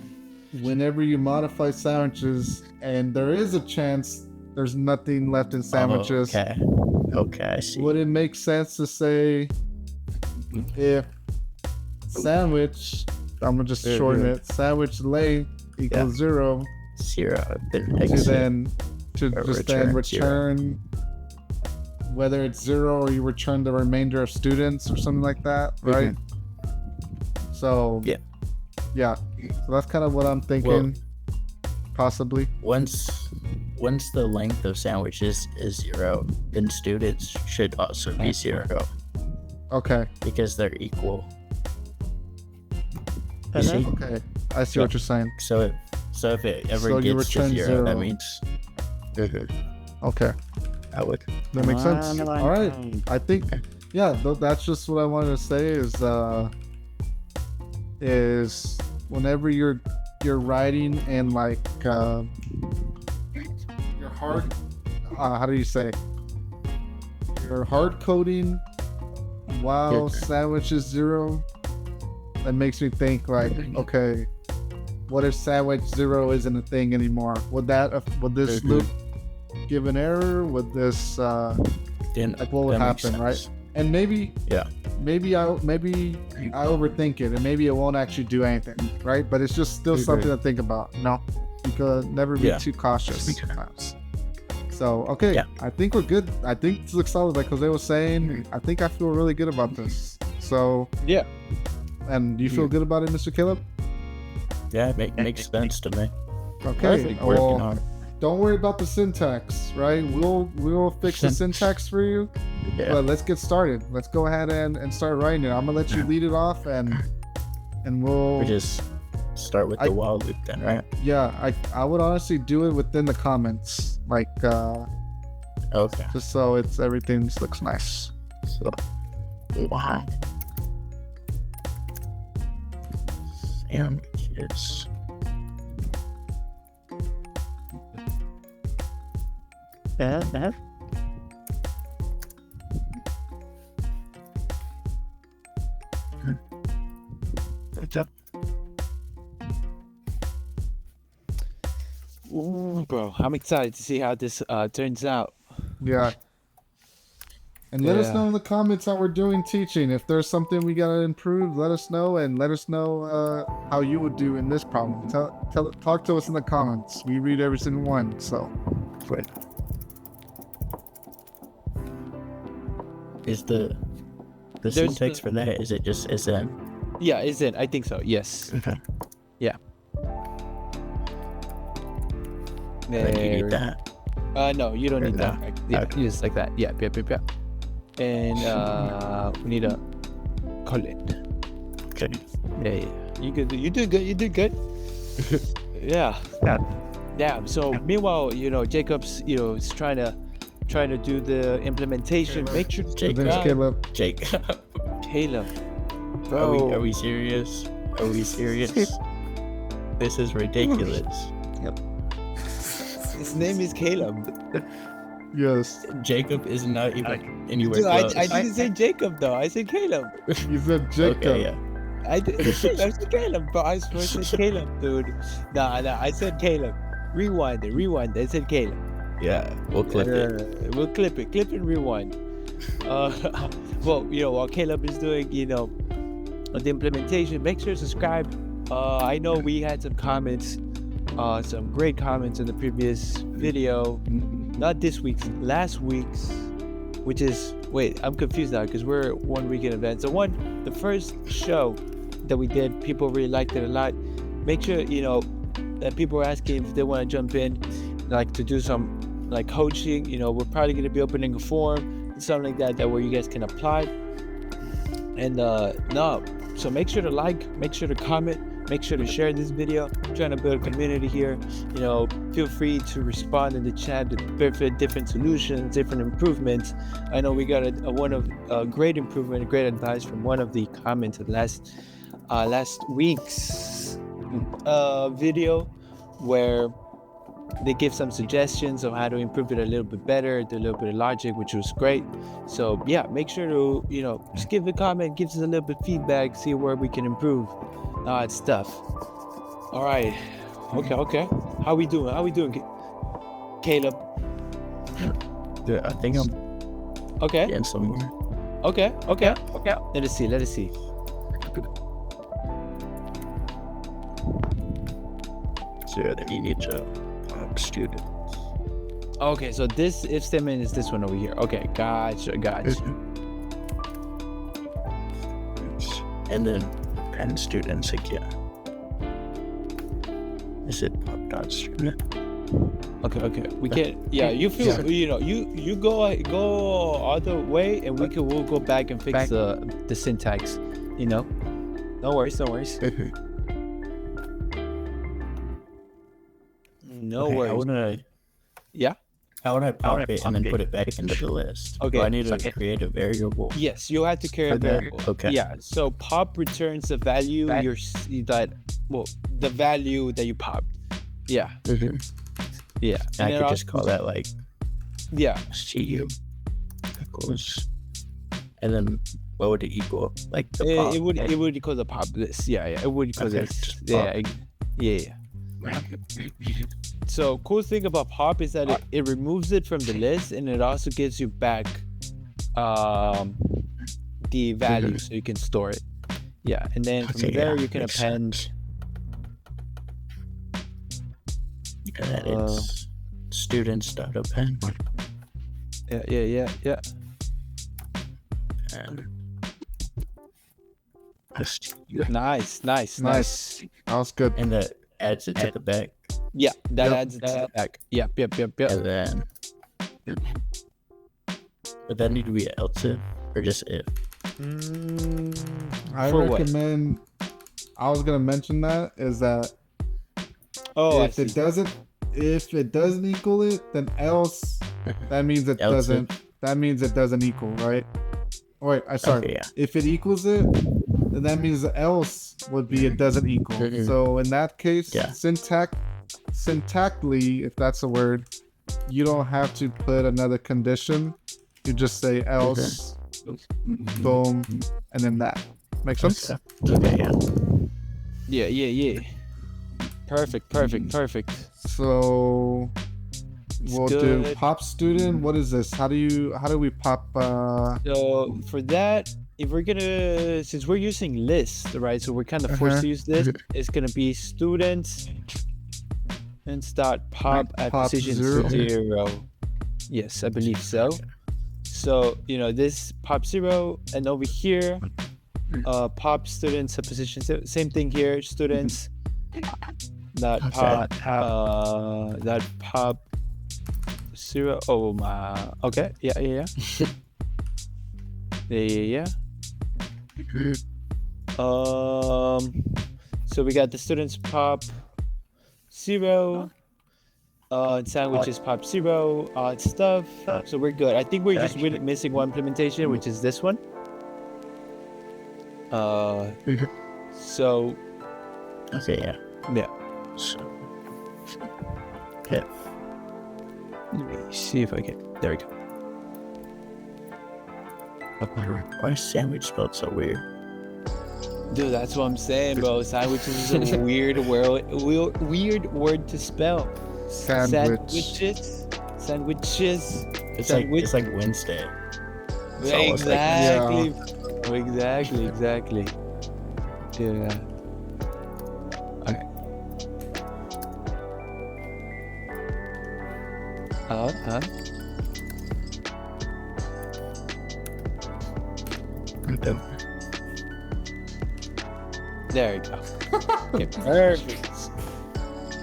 whenever you modify sandwiches and there is a chance There's nothing left in sandwiches. Okay, I see. Would it make sense to say if sandwich, I'm gonna just shorten it, sandwich length equals 0, 0, then return return whether it's 0 or you return the remainder of students or something like that, right? So yeah, so that's kind of what I'm thinking. Possibly once the length of sandwiches is 0, then students should also be 0. Okay, because they're equal. You see? Okay, I see what you're saying. So if it ever gets to 0, that means okay, that would that makes sense. All right, I think that's just what I wanted to say is whenever you're writing and like your hard how do you say, you're hard coding while sandwich is 0, that makes me think like, okay, what if sandwich 0 isn't a thing anymore? Would this loop give an error? Would this like what would happen, right? And maybe I overthink it, and maybe it won't actually do anything, right? But it's just still something to think about. No, you could never be too cautious sometimes. So okay, I think we're good. I think this looks solid, like Jose was saying. I think I feel really good about this. So yeah. And do you feel good about it, Mr. Caleb? Yeah, it makes sense to me. Okay. Working hard. Don't worry about the syntax, right? We'll fix the syntax for you. Yeah. But let's get started. Let's go ahead and start writing it. I'm gonna let you lead it off, and we'll just start with the while loop then, right? Yeah, I would honestly do it within the comments, like okay, just so everything just looks nice. So wow, sandwiches. That. Ooh, bro, I'm excited to see how this turns out. Yeah. And let us know in the comments how we're doing teaching. If there's something we gotta improve, let us know, and let us know how you would do in this problem. Talk to us in the comments. We read every single one. So. Right. Is the syntax for that? Is it just isn? Yeah, isn't. I think so. Yes. Okay. Yeah. Do you need that? No, you don't need No. that. Yeah, just like that. Yeah. And we need a colon. Okay. Yeah. You did good. You did good. Yeah. Yeah. So meanwhile, Jacob's, is trying to do the implementation. Make sure to check out Caleb. Bro. Are we serious? Are we serious? This is ridiculous. Yep. His name is Caleb. Yes. Jacob is not even anywhere Dude, close. I didn't say Jacob though. I said Caleb. You said Jacob. Okay, yeah. I said Caleb, but I swear I said Caleb, dude. Nah, I said Caleb. Rewind it. I said Caleb. Yeah, we'll clip it. We'll clip it and rewind. Well, while Caleb is doing, the implementation, make sure to subscribe. I know we had some comments, some great comments in the previous video. Not this week's, last week's, which is, wait, I'm confused now because we're 1 week in advance. The first show that we did, people really liked it a lot. Make sure, that people are asking if they want to jump in, like to do some like coaching. We're probably going to be opening a form, something like that where you guys can apply. And so make sure to like, make sure to comment, make sure to share this video. I'm trying to build a community here. Feel free to respond in the chat with different solutions, different improvements. I know we got a great improvement, great advice from one of the comments of last week's video, where they give some suggestions of how to improve it a little bit better, do a little bit of logic, which was great. So yeah, make sure to just give a comment, give us a little bit of feedback, see where we can improve. It's stuff. All right. Okay. How we doing, Caleb? I think I'm Okay. getting somewhere. Okay. Let us see. So then you need to student. Okay, so this if statement is this one over here. Okay, gotcha. And then pen students again. Is it pop dot student? Okay. We can. Yeah, you feel. You know, you go all the way, and we'll go back and fix the syntax. You know, no worries. No worries. Yeah. How would I pop it and then put it back into the list? Okay. Do I need to create a variable? Yes, you have to carry a variable. Okay. Yeah. So pop returns the value the value that you popped. Yeah. Yeah. I could just call that like CU. Equals. And then what would it equal? Like the pop. It would equal the pop this. Yeah. It would equal this. Yeah. So cool thing about pop is that it removes it from the list, and it also gives you back the value so you can store it. Yeah, and then from there you can append. That is students.append. Yeah. And Nice. That was good. and that adds it to the back. Yeah, that adds it to the back. Yep. And then would that need to be else if or just if? I For what? recommend. I was gonna mention that is that if it doesn't equal it, then else. That means it Else doesn't. That means it doesn't equal, right? Wait, I sorry. Okay, yeah. If it equals it, then that means the else would be it doesn't equal. So in that case, syntactically, if that's a word, you don't have to put another condition. You just say else, boom, and then that. Make sense? Okay, Yeah. Perfect. So we'll do good. pop student. What is this? How do we pop? So for that, if we're gonna, since we're using list, right? So we're kind of forced to use this. It's gonna be students and start pop at Pop position 0. Yes, I believe so. So this pop 0, and over here, pop students at position 0. Same thing here, students. That pop 0. Oh my. Okay. Yeah. Yeah. So we got the students pop 0. Sandwiches pop 0. Stuff. So we're good. I think we're just missing one implementation, which is this one. So. Okay, yeah. Yeah. So, okay. Let me see if I can. There we go. Why is sandwich spelled so weird? Dude, that's what I'm saying, bro. Sandwiches is a weird word to spell. Sandwiches. It's like Wednesday. Exactly. Yeah. Okay. There you go. Okay, perfect.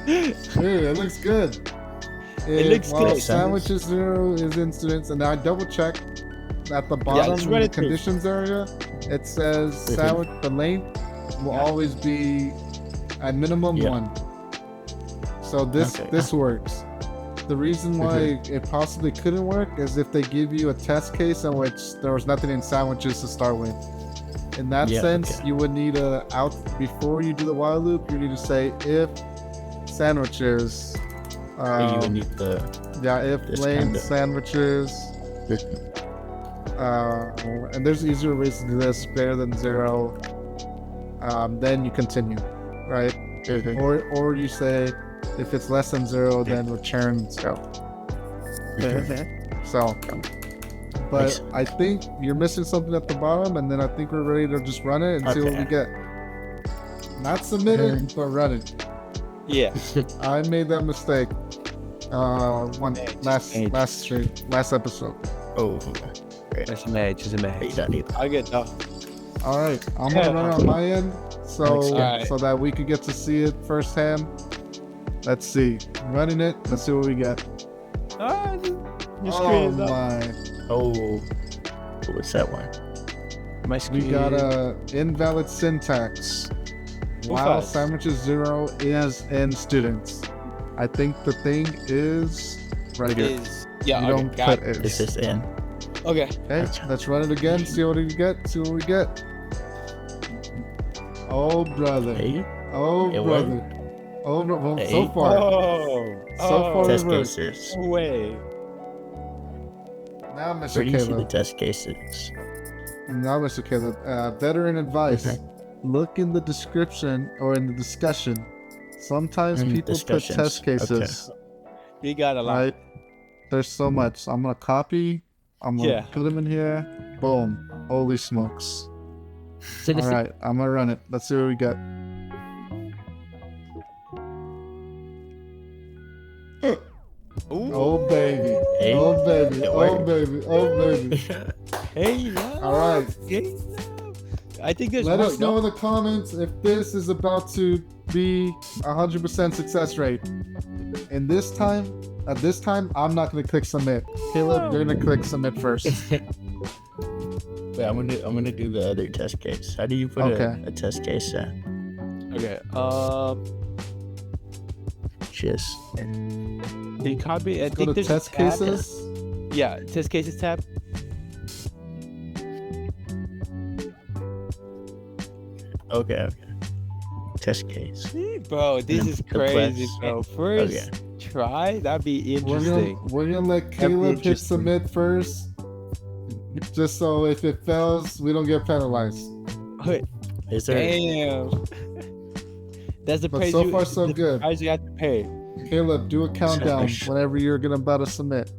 Dude, it looks good. It looks while good. Sandwiches 0 is in students, and I double checked at the bottom in the conditions area. It says sandwich. The length will always be at minimum 1. So this works. The reason why it possibly couldn't work is if they give you a test case in which there was nothing in sandwiches to start with. In that sense, you would need before you do the while loop, you need to say if sandwiches. You would need if length sandwiches. And there's easier ways to do this, greater than 0. Then you continue, right? Or you say if it's less than 0, then return 0. So, but I think you're missing something at the bottom, and then I think we're ready to just run it and see what we get. Not submit it, but run it. Yeah. I made that mistake. Last episode. Oh, It's a match. It's a match. you don't need that. I get that. All right, I'm gonna run it on my end, so Alright. so that we could get to see it firsthand. Let's see, running it. Let's see what we get. Your Oh screen is up. my! Oh, what's that one? My We screen. got a invalid syntax. Too Wow, fast. sandwiches 0 is in students. I think the thing is right here. Is yeah. You Okay. don't Got put it. it. It's just in. Okay. Okay, let's run it again. See what we get. See what we get. Oh brother. Hey, Oh It brother. Oh no. Well, so Hey. far. Oh. So far. test Reverse. cases. No way. Now, Mr. Where do you see the Caleb. test cases? Now, Mr. Caleb. Veteran advice. Okay. Look in the description or in the discussion. Sometimes people Discussions. put test cases. You got a lot. Right? There's so much. I'm gonna copy. I'm gonna Yeah. put them in here. Boom. Holy smokes. All right, I'm gonna run it. Let's see what we get. Ooh. Oh baby. Hey. Oh baby. It Oh worked. baby. Oh baby. Hey. Yeah. All right. Okay. I think there's Let more. us know in the comments if this is about to be 100% success rate. And this time, at this time, I'm not gonna click submit. Caleb, you're gonna click submit first. Wait, I'm gonna do the other test case. How do you put Okay. a test case in? Okay. Just The copy. I Go think to there's test a tab. cases. Yeah. Test cases tab. okay. Test case. Bro, this is The crazy, plus. bro. First try, that'd be We're interesting. gonna let That'd be Caleb hit interesting. submit first, just so if it fails, we don't get penalized. Wait, Is there? damn. That's the But price so you, far, so the good. price you have to pay. Caleb, do a countdown whenever you're gonna about to submit.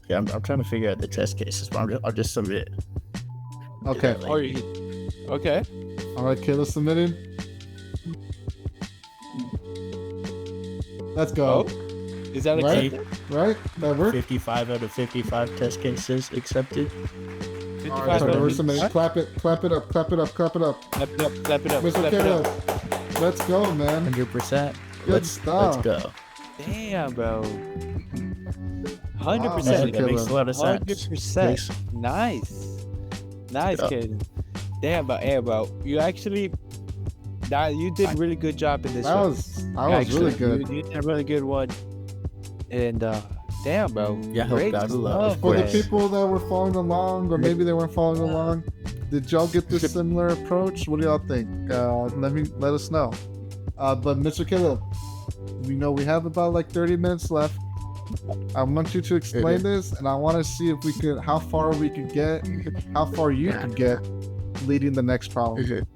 Yeah, I'm trying to figure out the test cases, but I'll just submit. Okay. Yeah, Or like- you, okay. All right, Caleb submitting. Let's go. Oh, is that Right? accepted? Right? That worked. 55 out of 55 test cases accepted. All right, so 55 we're submitting. Clap it up, clap it up, clap it up. Clap it up, clap it up, Mr. clap it Caleb, up. let's go, man. 100%. Good Let's stuff. go. Damn, bro. Wow, 100%. That makes a lot of sense. 100%. Nice. Nice, Yeah. kid. Damn, but hey, bro, you actually, you did really good job in this That one. was really good. You did a really good one. And damn, bro. Yeah, I hope great God allows. stuff, For the man. people that were following along, or maybe they weren't following along, did y'all get this similar approach? What do y'all think? Let us know. But Mr. Caleb, we know we have about like 30 minutes left. I want you to explain this, and I want to see if we could, how far you could get leading the next problem.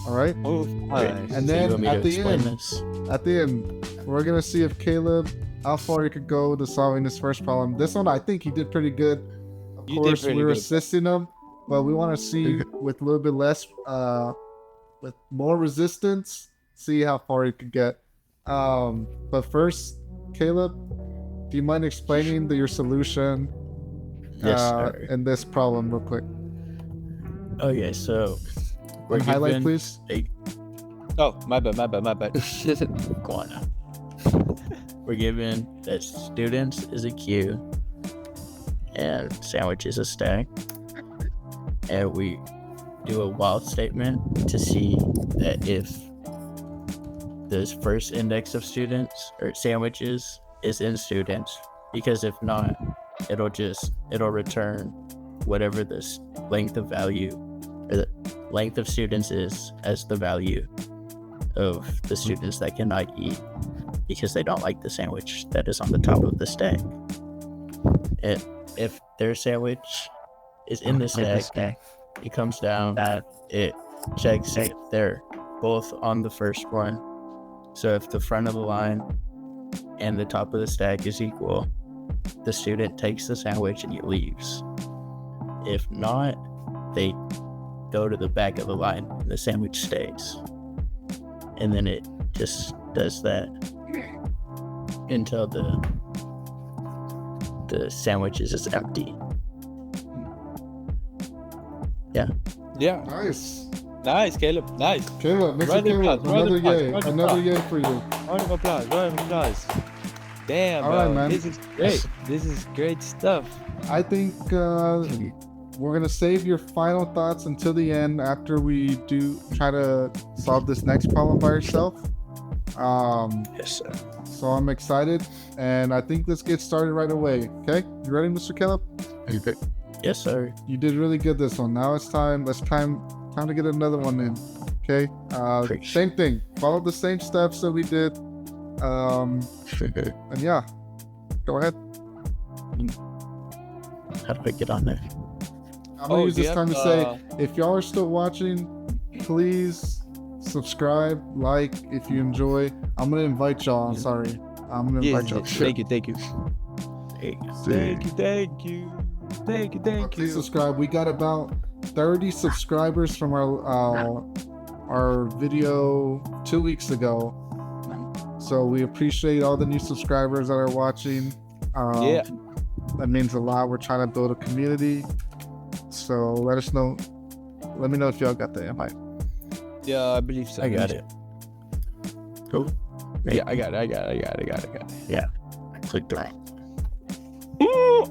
All right. Oh, And So then you want me at to the explain end- this? At the end, we're gonna see if Caleb, how far he could go to solving this first problem. This one, I think he did pretty good. Of You did course, pretty we were good. assisting him, but we want to see with a little bit less, with more resistance, see how far he could get. But first, Caleb, do you mind explaining your solution Yes, sir. in this problem real quick? Okay, so we're And highlight, given please. Oh, my bad. Go on now. We're given that students is a queue and sandwich is a stack, and we do a while statement to see that if the first index of students or sandwiches is in students, because if not, it'll return whatever this length of value or the length of students is as the value of the students that cannot eat because they don't like the sandwich that is on the top of the stack. And if their sandwich is in the stack, it comes down, it checks if they're both on the first one. So if the front of the line and the top of the stack is equal, the student takes the sandwich and he leaves. If not, they go to the back of the line and the sandwich stays. And then it just does that until the sandwich is just empty. Yeah. Nice, Caleb. Nice. Caleb, Mr. Round of Caleb, applause, round of another applause, yay. round of Another applause. yay for you. Round of applause. Round of applause. Damn, All bro. right, man. This is great. This is great stuff. I think we're gonna save your final thoughts until the end after we do try to solve this next problem by yourself. Yes, sir. So I'm excited, and I think let's get started right away. Okay, you ready, Mr. Caleb? Yes, sir. You did really good this one. Now it's time. Time to get another one in. Okay. Same thing. Follow the same steps that we did. And yeah, go ahead. How do I get on there? I'm gonna use do this you time to have, say, if y'all are still watching, please subscribe, like if you enjoy. I'm gonna invite y'all. Sorry, I'm gonna invite y'all. Thank you. There you go. Thank you. Please subscribe. We got about 30 subscribers from our video 2 weeks ago. So we appreciate all the new subscribers that are watching. Yeah. That means a lot. We're trying to build a community. So let us know. Let me know if y'all got the invite. Yeah, I believe so. I got it. Cool. Yeah, I got it. Yeah. I clicked it.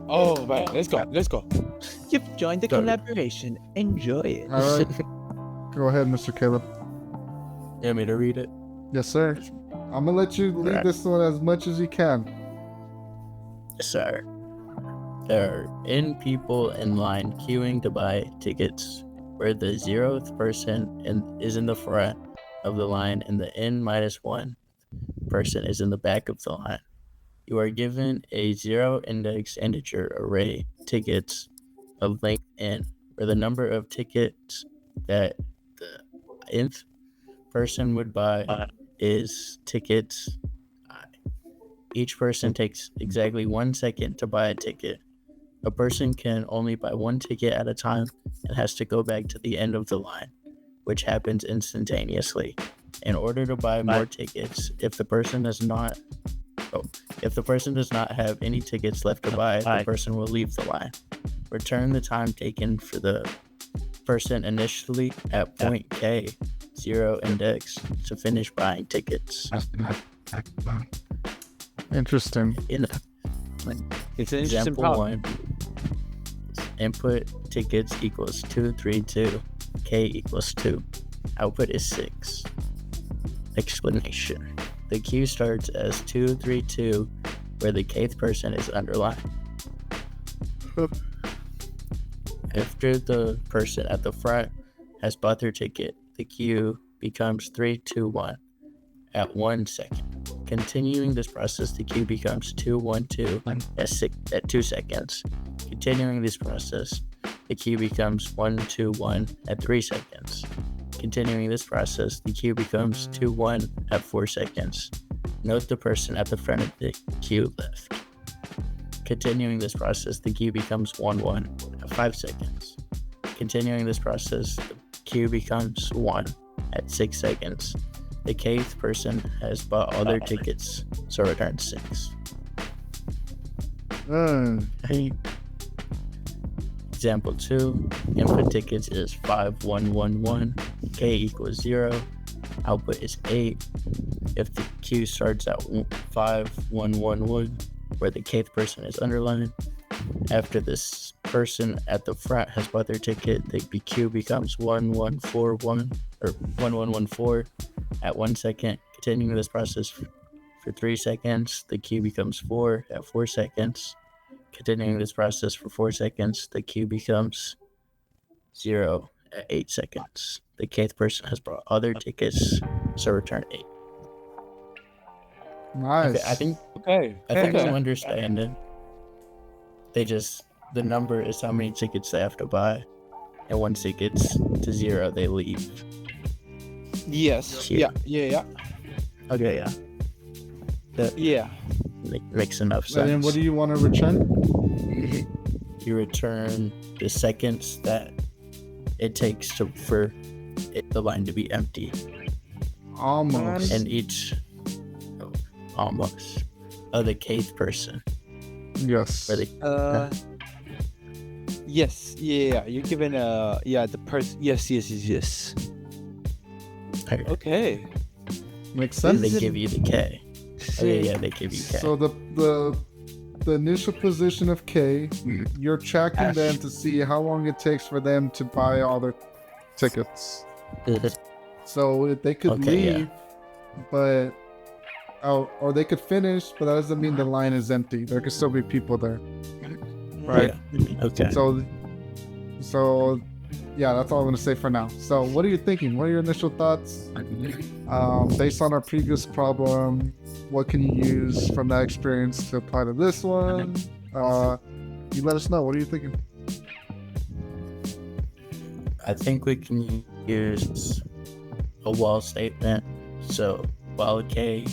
Oh, right. Let's go. You've joined the Go. collaboration. Enjoy it. All right. Go ahead, Mr. Caleb. You want me to read it? Yes, sir. I'm gonna let you lead this one as much as you can. Yes, sir. There are N people in line queuing to buy tickets, where the 0th person is in the front of the line and the N-1 person is in the back of the line. You are given a 0 index integer array tickets of length n, where the number of tickets that the nth person would buy is tickets I. Each person takes exactly 1 second to buy a ticket. A person can only buy 1 ticket at a time and has to go back to the end of the line, which happens instantaneously. In order to buy more tickets, if the person does not have any tickets left to buy, the person will leave the line. Return the time taken for the person initially at point K, 0 index, to finish buying tickets. Interesting. It's an interesting Example problem. 1. Input tickets equals 232. K equals 2. Output is 6. Explanation. The queue starts as 232, where the kth person is underlined. After the person at the front has bought their ticket, the queue becomes 321 at 1 second. Continuing this process, the queue becomes 212 at 2 seconds. Continuing this process, the queue becomes 121 at 3 seconds. Continuing this process, the queue becomes 21 at 4 seconds. Note the person at the front of the queue left. Continuing this process, the queue becomes 11 at 5 seconds. Continuing this process, the queue becomes 1 at 6 seconds. The kth person has bought all their tickets, so return 6. Example 2, input tickets is 5111, K equals 0, output is 8. If the queue starts at 5111, where the kth person is underlined, after this person at the front has bought their ticket, the queue becomes 1141 or 1114 at 1 second. Continuing this process for 3 seconds, the queue becomes 4 at 4 seconds. Continuing this process for 4 seconds, the queue becomes 0 at 8 seconds. The kth person has bought other tickets, so return 8. Nice. I think Okay. I'm understanding. The number is how many tickets they have to buy, and once it gets to 0, they leave. Yes. Cute. Yeah. Okay, yeah. That Yeah. makes enough And then sense. what do you want to return? You return the seconds that it takes for the line to be empty, Almost. and each almost of the kth person. Yes. Where they, Yes. Yeah. You're given the person. Yes. Okay. Makes and sense. they give you the K. Oh, yeah, they give you K. So the initial position of K, you're tracking them to see how long it takes for them to buy all their tickets. So they could leave, but or they could finish, but that doesn't mean the line is empty. There could still be people there, right? Yeah. Okay. So yeah, that's all I'm gonna say for now. So what are you thinking? What are your initial thoughts? Based on our previous problem, what can you use from that experience to apply to this one? You let us know. What are you thinking? I think we can use a while statement. So while K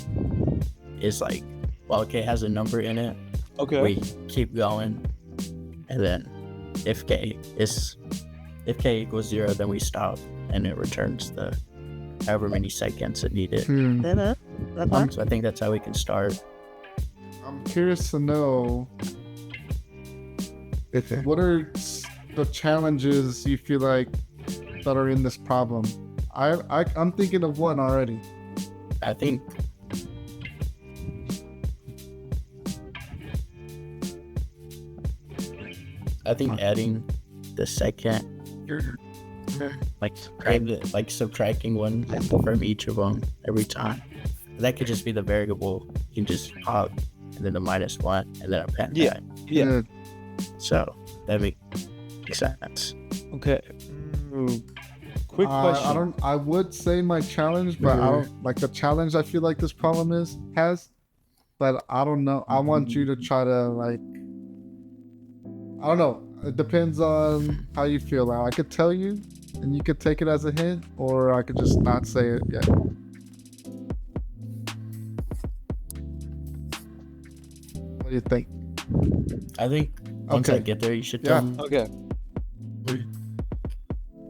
has a number in it, Okay. we keep going, and then if K equals 0, then we stop, and it returns the however many seconds it needed. So I think that's how we can start. I'm curious to know what are the challenges you feel like that are in this problem. I'm thinking of one already. I think adding the second, like subtracting one from each of them every time. That could just be the variable. You can just pop, and then a -1, and then a pen. Yeah. So that makes sense. Okay. Quick question. I would say my challenge, but I don't like the challenge I feel like this problem has. But I don't know. I want you to try to I don't know. It depends on how you feel. I could tell you, and you could take it as a hint, or I could just not say it yet. What do you think? I think once I get there, you should tell me. Okay.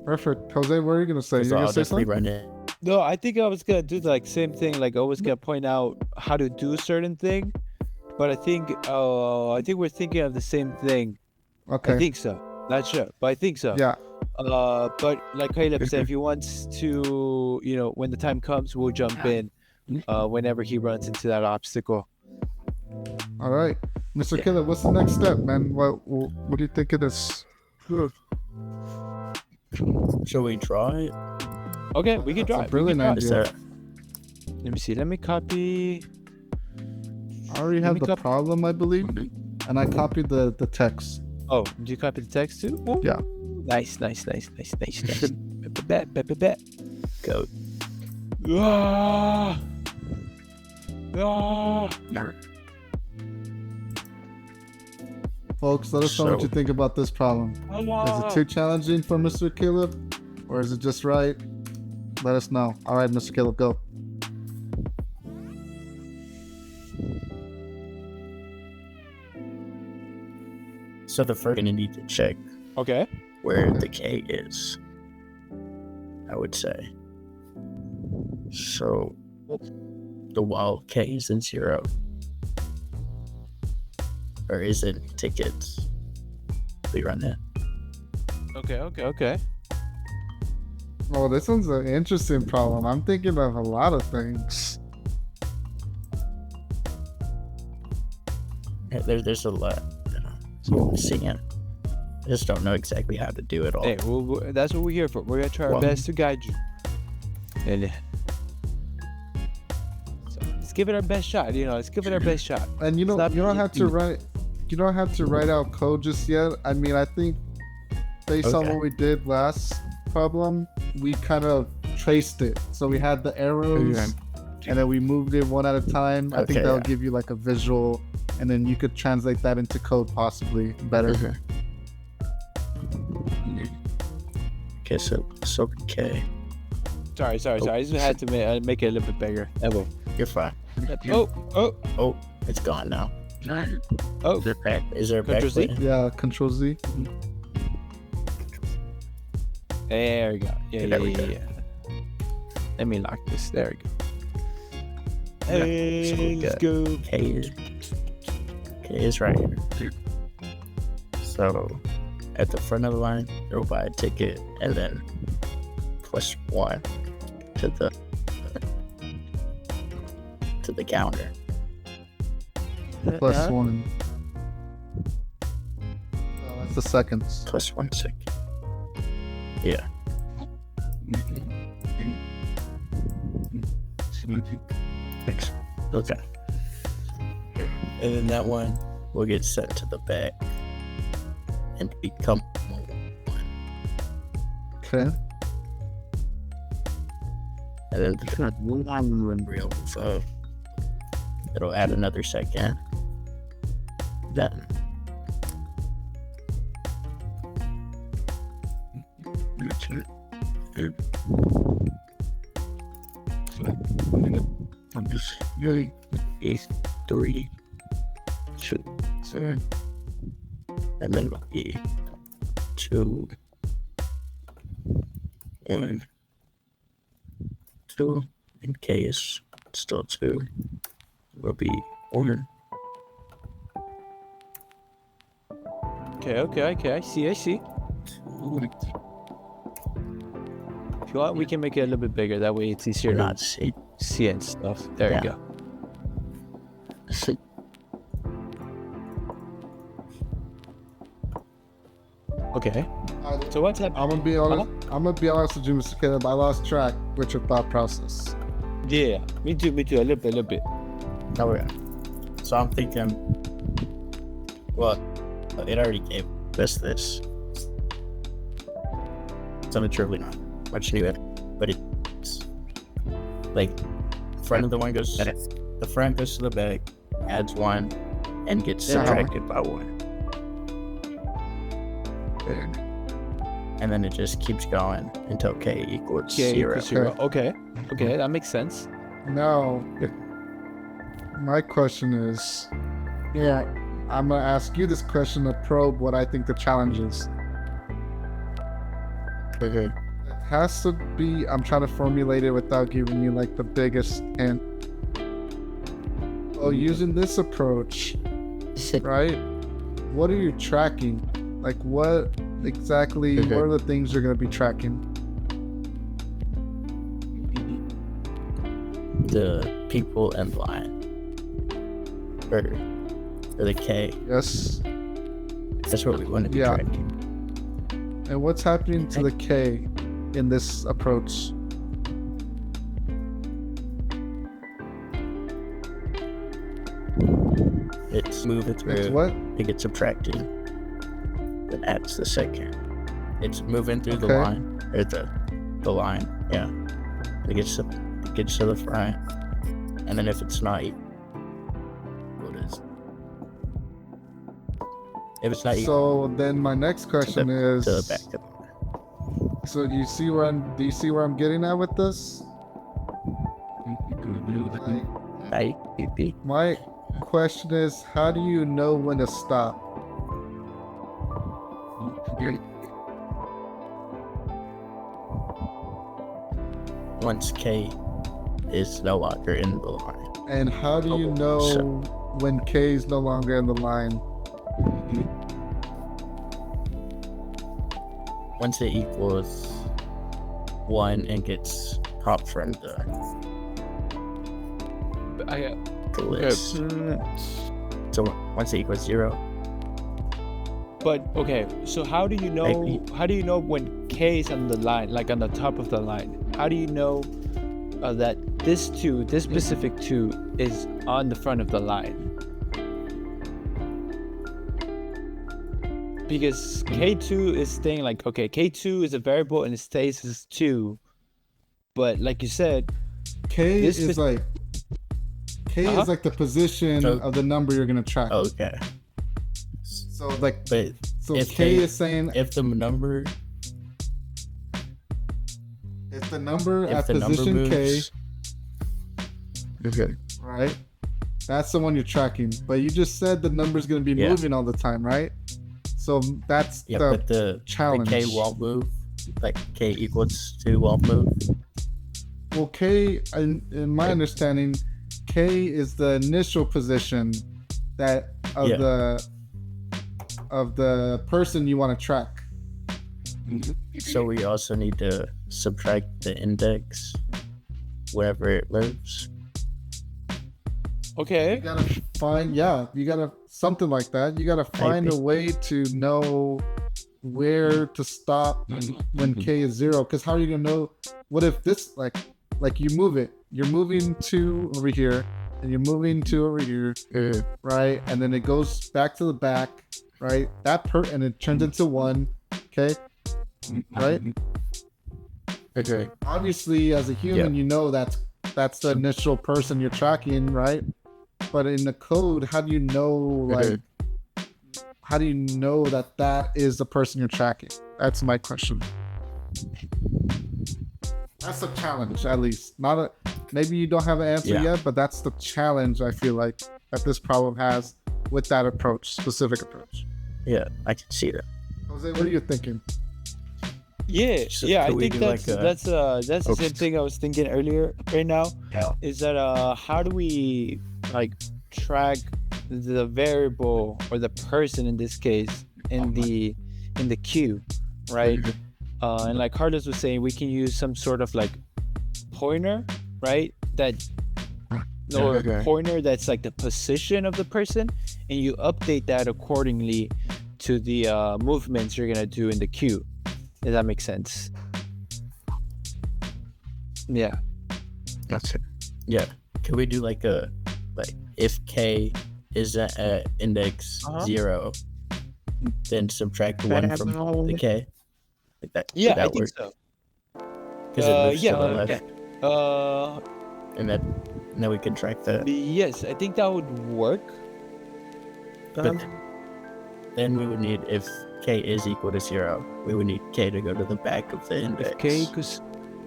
Perfect. Jose, what are you gonna say? You're So gonna I'll say definitely something? run it. No, I think I was gonna do the same thing. Like I was gonna point out how to do a certain thing, but I think we're thinking of the same thing. Okay. I think so. Not sure, but I think so. Yeah. But like Caleb said, if he wants to, when the time comes, we'll jump in. Whenever he runs into that obstacle. All right, Mr. Killer. What's the next step, man? What do you think of this? Shall we try it? Okay, we can That's a try. brilliant idea. Let me see. Let me copy. I already have the problem, I believe, and I copied the text. Oh, did you copy the text too? Ooh. Yeah. Nice. Bet. Go. Ah! Folks, let us know what So- you think about this problem. Is it too challenging for Mr. Caleb, or is it just right? Let us know. All right, Mr. Caleb, go. So the first, gonna need to check Okay. where the K is, I would say. So the while K is in 0, or is it tickets? We run it. Okay. Oh, this one's an interesting problem. I'm thinking of a lot of things. There's a lot. So seeing it. I just don't know exactly how to do it all. Hey, that's what we're here for. We're gonna try our best to guide you. And so let's give it our best shot. Let's give it our best shot. And you don't have to write. You don't have to write out code just yet. I mean, I think based on what we did last problem, we kind of traced it. So we had the arrows, and then we moved it one at a time. I think that'll give you like a visual, and then you could translate that into code possibly better. Okay, so K. Sorry. I just had to make it a little bit bigger. You're fine. Oh, It's gone now. oh. Is there back? Is there a back Control Z? button? Yeah, Control Z. There we go. Yeah, There we yeah, go. yeah. Let me lock this. There we go. Yeah, Hey, so we let's got go. K is right here. So at the front of the line, you'll buy a ticket and then +1 to the counter. Plus one. Oh, that's the seconds. +1 second. Yeah. Okay. And then that one will get sent to the back and become 1. Okay. And then the one real so it'll add another second. Then I'm just really 3, 2, 3, and then it'll be 2, 1, 2, in case still 2 will be 1. Okay. I see. If you want, we can make it a little bit bigger. That way it's easier Not to see. see and stuff. There Yeah. you go. See. Okay. So what's happening? I'm gonna be honest. I'm gonna be honest with you, Mr. Caleb. I lost track with your thought process. Yeah, me too. A little bit. Oh yeah. So I'm thinking. Well, it already gave us this. So it's really not much new, but it's like front of the one goes. The front goes to the back, adds 1, and gets Yeah. subtracted by 1. And then it just keeps going until K equals Okay, 0. zero. Okay, that makes sense. Now, my question is, Yeah. I'm gonna ask you this question to probe what I think the challenge is. Okay. It has to be. I'm trying to formulate it without giving you like the biggest hint. Oh, using this approach, right? What are you tracking? Like, what exactly? Okay. What are the things you're gonna be tracking? The people in line. Or the K. Yes. That's what we want to be Yeah. tracking. And what's happening to the K in this approach? It's moving through. It's what? It gets subtracted. Then adds the second. It's moving through the Okay. line. Or the line, yeah. It gets to the front. And then if it's not equal, what is? If it's not equal So then my next question is, to the back of the line. so do you see where I'm getting at with this? My question is, how do you know when to stop? Once K is no longer in the line. And how do you know when K is no longer in the line? Once it equals 1 and gets popped from the list. So once it equals 0, But okay, so how do you know? How do you know when K is on the line, like on the top of the line? How do you know that this specific 2, is on the front of the line? Because K2 is staying like, okay, K2 is a variable and it stays as 2, but like you said, K This is is- like the position So- of the number you're gonna track. okay. So like, But so if K they- is saying if the number if the number if at the number position K moves Okay. right? That's the one you're tracking. But you just said the number's going to be Yeah. moving all the time, right? So that's Yeah, the but the challenge. K won't move. Like K equals 2 won't move. Well, K, in my understanding, K is the initial position that of Yeah. the person you want to track. So we also need to subtract the index wherever it lives. You Okay. gotta find, something like that. You gotta find a way to know where to stop when K is 0. Because how are you gonna know? What if this, like you move it? You're moving 2 over here, and you're moving 2 over here, right? And then it goes back to the back, right? And it turns into 1. Okay, right? Okay. Obviously, as a human, you know that's the initial person you're tracking, right? But in the code, how do you know, like, how do you know that is the person you're tracking? That's my question. That's a challenge, at least. Maybe you don't have an answer yet, but that's the challenge I feel like that this problem has with that specific approach. Yeah, I can see that. Jose, what are you thinking? Yeah, So yeah. I could we think do that's like a- that's the same thing I was thinking earlier. Right now, is that how do we like track the variable or the person in this case in the queue, right? And like Carlos was saying, we can use some sort of like pointer, right? Pointer that's like the position of the person, and you update that accordingly to the movements you're gonna do in the queue. Does that make sense? Yeah. That's it. Yeah. Can we do like if K is at index 0, then subtract 1 from the K? Like that. Yeah, that I think work? so. Because it moves to the left. Yeah. And then we can track that. Yes, I think that would work. But then we would need, if K is equal to 0, we would need K to go to the back of the index. If K equals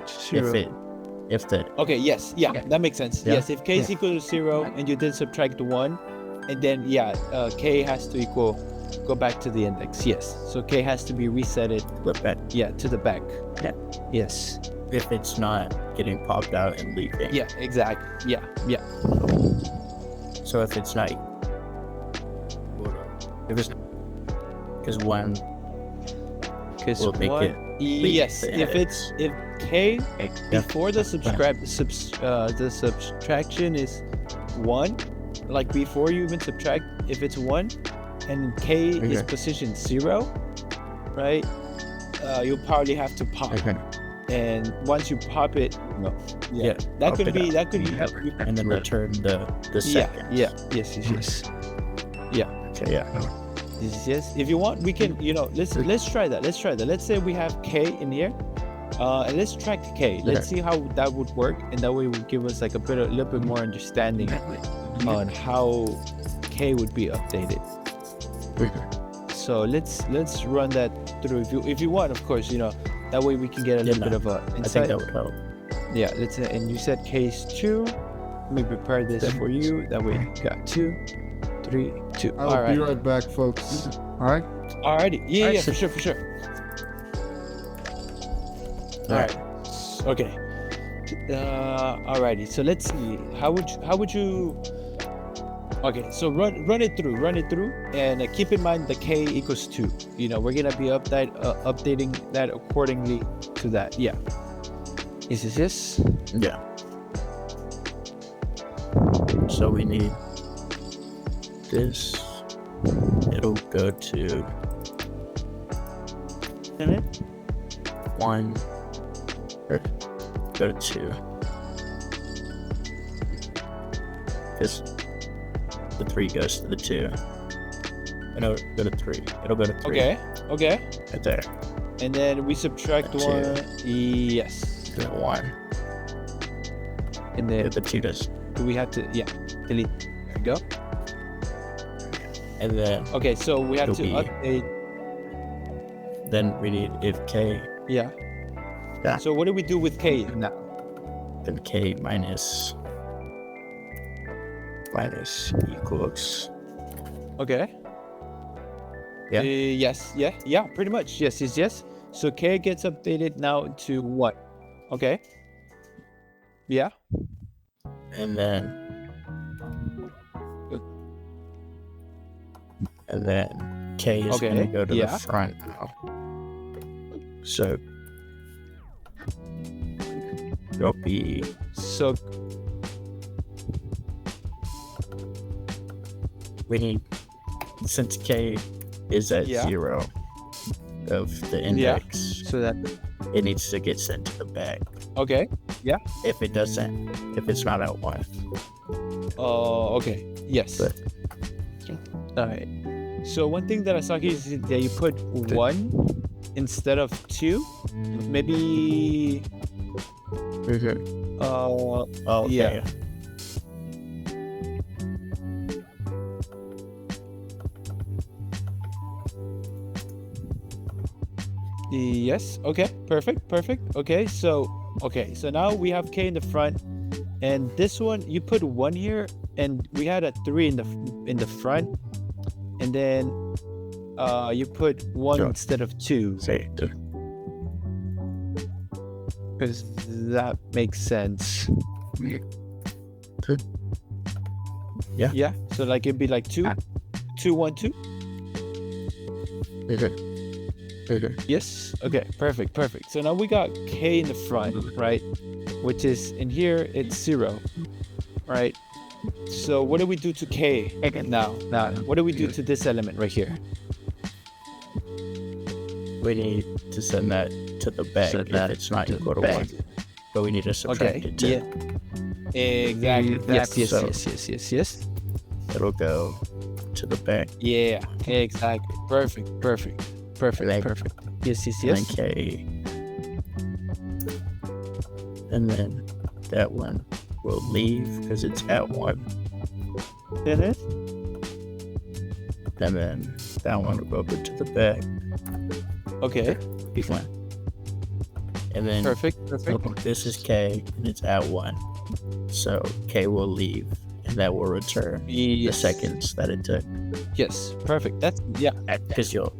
0. If the Okay, yes, yeah, that makes sense. Yeah. Yes, if K is equal to 0 and you then subtract 1, and then K has to go back to the index. Yes, so K has to be resetted. back. Yeah, to the back. Yeah. Yes. If it's not getting popped out and leaving. Yeah, exactly. Yeah. So if it's not, because 1 Because will make it. yes, the if K before the the subtraction is 1, like before you even subtract, if it's 1 and K is position 0, right? You'll probably have to pop. And once you pop it, that could be and then return the second. Yes. Yeah. Okay, yeah. Yes. If you want, we can. Let's try that. Let's say we have K in here, and let's track K. Let's see how that would work, and that way will give us like a little bit more understanding on how K would be updated. So let's run that through. If you want, of course, that way we can get a little bit of a insight. I think that would help. Yeah. And you said Case 2. Let me prepare this for you. That way you got 2, 3, 2. I'll be right back, folks. All right. Alrighty. Yeah, for sure. All right. Okay. Alrighty. So let's see. How would you? Okay. So run it through, and keep in mind the K equals 2. We're gonna be updating that accordingly to that. Yeah. Is this yes? Yeah. So we need this. It'll go to 1 or go to 2. Because the 3 goes to the 2. And it'll go to 3. It'll go to 3. Okay. Right there. And then we subtract The 1. Yes. The 1. And then The 2 does. do we have to delete? There we go. And then Okay, so we have to It'll be- update. then we need, if K, Yeah. Yeah. So what do we do with K now? then K minus minus equals. Okay. Yeah. Yes. Yeah. Pretty much. Yes. So K gets updated now to what? Okay. Yeah. And then K is Okay, gonna go to yeah. the front now. So it'll be So we need, since K is at Yeah. 0 of the index, so that it needs to get sent to the back. okay. If it doesn't, if it's not at 1. Okay. Yes. But- All right. So one thing that I saw here is that you put 1 instead of 2. Maybe. Okay. Yeah. Yes. Okay. Perfect. Okay. So now we have K in the front, and this one you put 1 here, and we had a 3 in the front, and then you put 1 Sure. instead of 2, Say because that makes sense. Yeah. Yeah. So like it'd be like 2, 2, 1, 2. Okay. Yes. Okay. Perfect. So now we got K in the front, right? Which is in here, it's 0, right? So what do we do to K now? What do we do to this element right here? We need to send that to the back if it's not equal to 1. But we need to subtract it too. Yeah. Exactly. So- Yes. It'll go to the back. Yeah. Exactly. Perfect. Yes. And then K. And then that one will leave because it's at 1. Mhm. And then that one will go over to the back. Okay. Big one. And then Perfect. this is K and it's at 1. So K will leave and that will return the Yes. seconds that it took. Yes. Perfect. That's Because you'll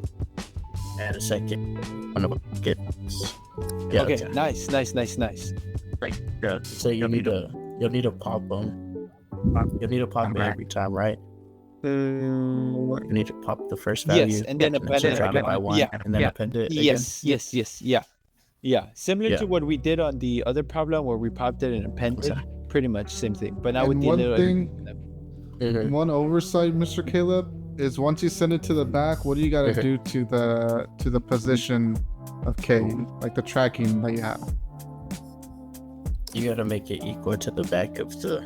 add a second when it gets. Yeah, okay. okay. Nice. So you'll need to pop them. You'll need to pop it every time, right? You need to pop the first value. Yes, and then append it subtract again. by 1, Yeah, and then yeah. append it again. Yes. Yeah. Similar Yeah. to what we did on the other problem where we popped it and appended. Okay. Pretty much same thing. But now And with the one little thing- Mhm. One oversight, Mr. Caleb, is once you send it to the back, what do you got to Okay. do to the position of K, like the tracking that you have? You gotta make it equal to the back of the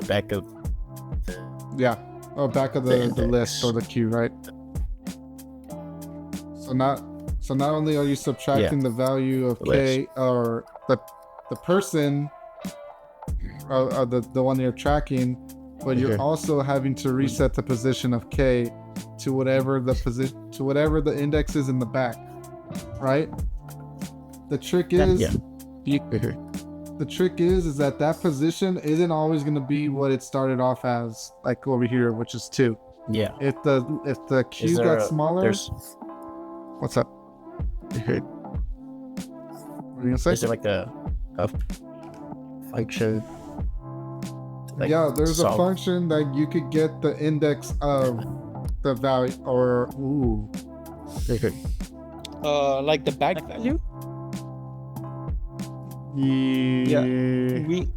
back of Yeah. Oh, back of the index. list or the queue, right? So not only are you subtracting the value of The K or the person or the one you're tracking, but you're Okay. also having to reset the position of K to whatever the index is in the back, right? The trick is Yeah. the trick is that position isn't always going to be what it started off as, like over here, which is 2. Yeah. If the queue Is there got smaller, There's what's up? What are you gonna say? is there like a function? Like, Yeah, there's a solve- function that you could get the index of the value, or like the back value. yeah,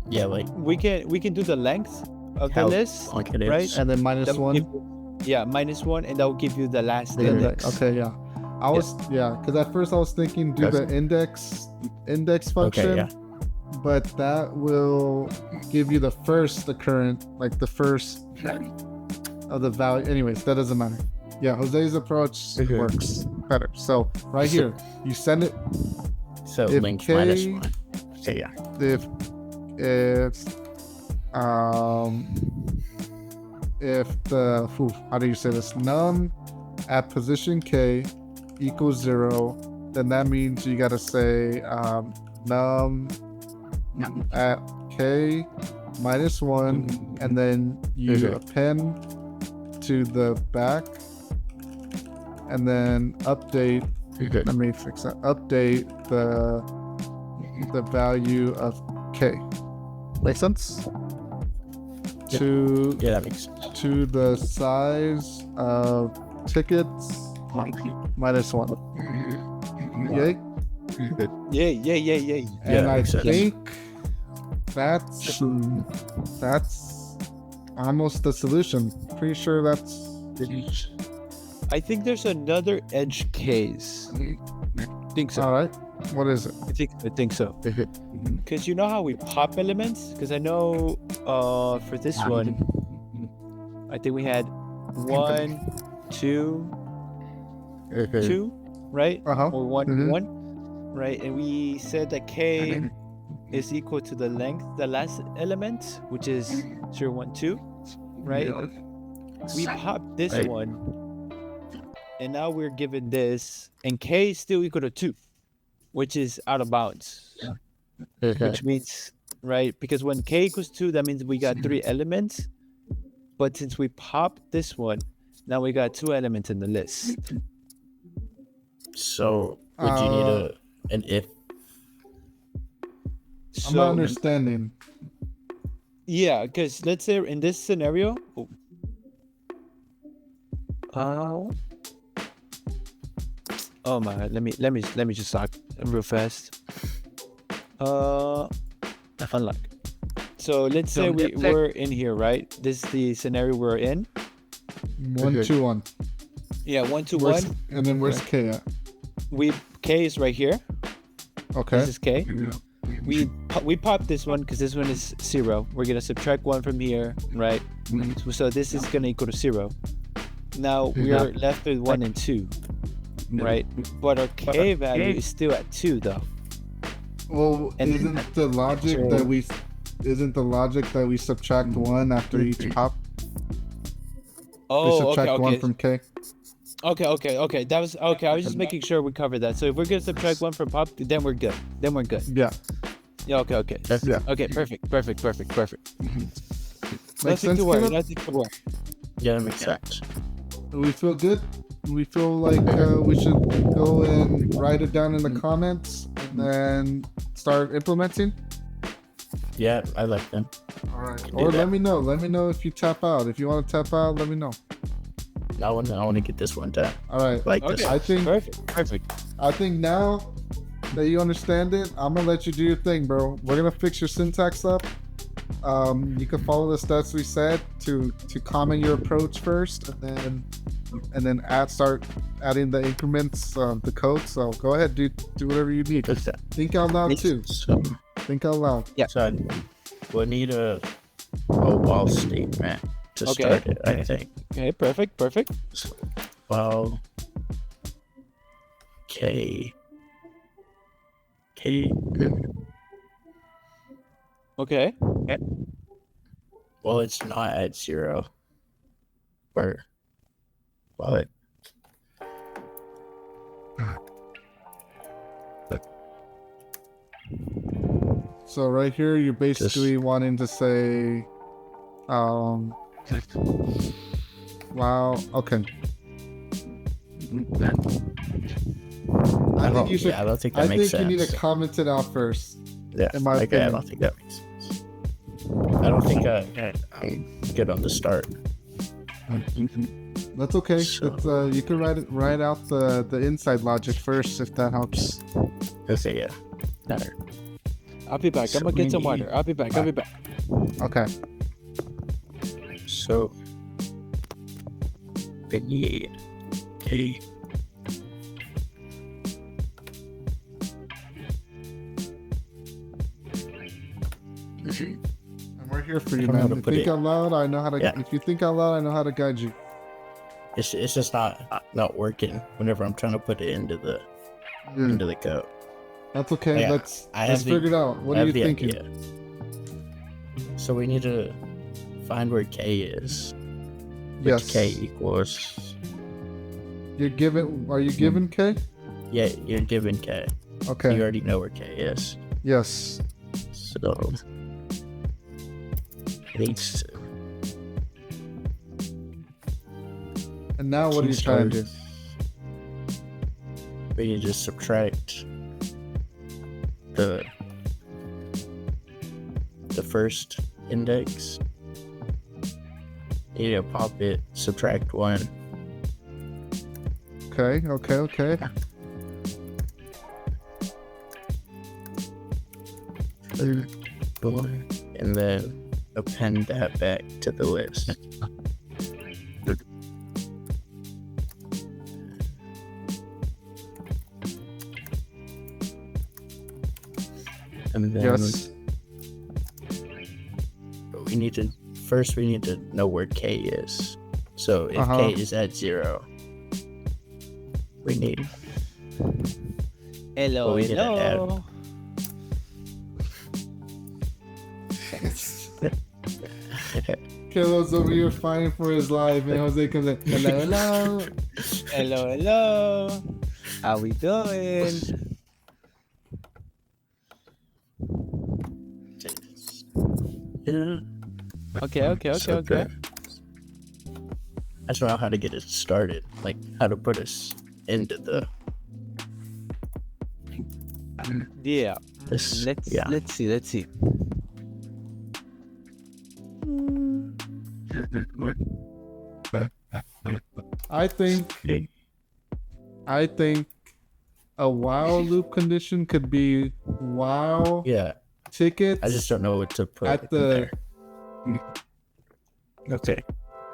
Yeah, like We can do the length of the how list, long it is. right? and then minus That will 1 give- yeah, -1, and that will give you the last Yeah. index. Okay, yeah. I was because at first I was thinking do the index function, Okay, yeah. but that will give you the current, like the first of the value. Anyways, that doesn't matter. Yeah, Jose's approach Okay. works better. So right here, you send it So if length K- -1. Okay, yeah. if the how do you say this, num at position K equals 0, then that means you got to say num at K -1, and then you append to the back, and then update. Let me fix that. Update the value of K. Make sense? To Yeah, that makes sense. to the size of tickets -1. Yay? Yeah. And I makes sense. think that's almost the solution. Pretty sure that's I think there's another edge case. Think so. all right. What is it? I think so. Because you know how we pop elements? Because I know for this one, I think we had 1, 2, 2, right? Or 1, 1, right? And we said that K is equal to the length, the last element, which is 0, 1, 2, right? We popped this one, and now we're given this, and K is still equal to 2, which is out of bounds. Which means, right? Because when K equals 2, that means we got 3 elements. But since we popped this one, now we got 2 elements in the list. So would you need an if? I'm not understanding. Yeah, because let's say in this scenario, oh my, let me just talk real fast. Unlock. So let's say we're in here, right? This is the scenario we're in. 1, 2, 1. Yeah, 1, 2, 1. And then where's K at? K is right here. Okay. This is K. We pop this one because this one is 0. We're gonna subtract 1 from here, right? So this is gonna equal to 0. Now we are left with 1 and 2, right? But our K value is still at 2 though. Well, isn't the logic that we subtract 1 after each pop? Oh, we subtract 1 from K. Okay. That was okay. I was just making sure we covered that. So if we're gonna subtract 1 from pop, then we're good. Yeah. Yeah. Okay. Yeah. Okay. Perfect. Makes sense, Caleb? Nothing to worry. Yeah, that makes sense. We feel good. We feel like we should go and write it down in the comments and then start implementing. Yeah, I like them. All right. Or let me know. Let me know if you tap out. If you want to tap out, let me know. I want to get this one done. All right. Like this. I think Perfect. I think now that you understand it, I'm gonna let you do your thing, bro. We're gonna fix your syntax up. You can follow the steps we said to comment your approach first, and then start adding the increments of the code. So go ahead, do whatever you need. Think out loud too. Think out loud. Yeah. So we'll need a while statement to start it, I think. Okay, perfect. So, while K. Okay. Well, it's not at 0. Or well, it. So right here, you're basically wanting to say, wow, okay. I think you should. I don't think that makes sense. I think you need to comment it out first. Yeah, in my opinion. I don't think that makes sense. I don't think I'm good on the start. That's okay. So, you can write out the inside logic first if that helps. Okay, yeah. Better. I'll be back. I'm gonna get some water. I'll be back. Okay. So, K. And we're here for you, man. If you think out loud, I know how to. Yeah. If you think out loud, I know how to guide you. It's just not working whenever I'm trying to put it into the code. That's okay. Yeah, let's figure it out. What are you thinking? Idea. So we need to find where K is. Yes. K equals. Are you given K? Yeah, you're given K. Okay. You already know where K is. Yes. So needs to. And now what are you trying to do? We need to subtract the first index. You need to pop it, subtract 1. Okay. And then append that back to the list. And then Yes. we need to know where K is. So if K is at 0, we need Hello, we need to hello. Kilo's over here fighting for his life, and Jose comes in. Hello. Hello. How we doing? Okay. I just don't know how to get it started, like how to put us into the. Yeah. This, Let's see. I think a while loop condition could be while tickets. I just don't know what to put at the. Okay.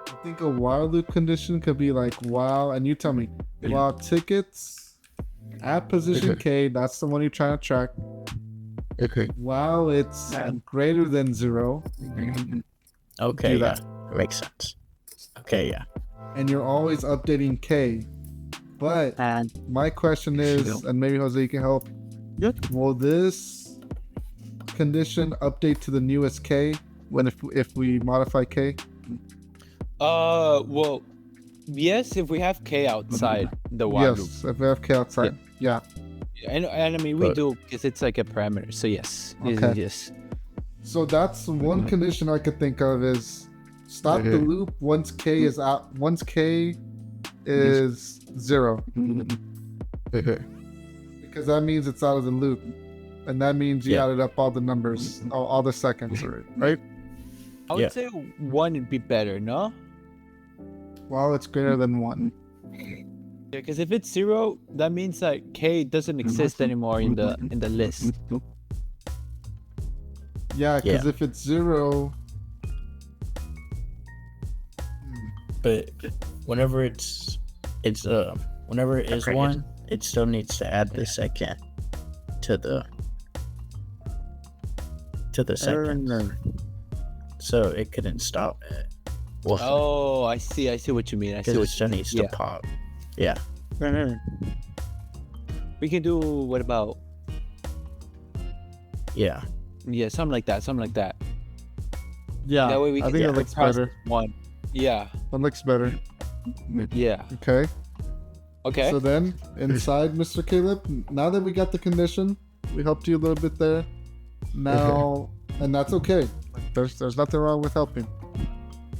I think a while loop condition could be like while, and you tell me, while tickets at position K, that's the one you're trying to track. Okay. While it's greater than 0. Okay, that. That makes sense. Okay, yeah. And you're always updating K. But my question is, and maybe Jose can help, will this condition update to the newest K when if we modify K? Well, yes, if we have K outside the while loop. Yes, if we have K outside. Yeah. And I mean, we do, because it's like a parameter. So yes. Okay. Yes. So that's one condition I could think of is stop the loop once K is out. Once K is 0. Because that means it's out of the loop. And that means you added up all the numbers, all the seconds, right? I would say 1 would be better, no? While it's greater than 1. Yeah, because if it's 0, that means that K doesn't exist anymore in the list. Yeah, because if it's 0. But whenever it's whenever it is 1, it still needs to add the second to the second. So it couldn't stop it. Well, Oh, I see what you mean. I see because it what still needs to pop. Yeah. we can do. What about? Yeah. Yeah, something like that. Yeah, That way we I can think it looks better. 1. Yeah. That looks better. Yeah. Okay. Okay. So then, inside Mr. Caleb, now that we got the condition, we helped you a little bit there. Now, and that's okay. There's nothing wrong with helping.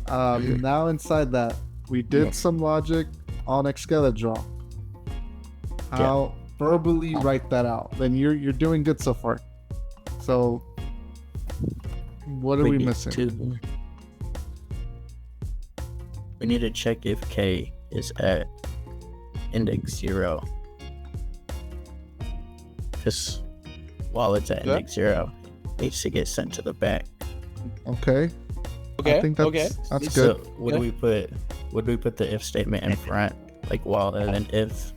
Now inside that, we did some logic on Excalidraw. I'll verbally write that out. Then you're doing good so far. So, what are we missing? We need to check if K is at index 0. Because while it's at index 0, it needs to get sent to the back. Okay. Okay. I think that's good. So would we put the if statement in front, like while and then if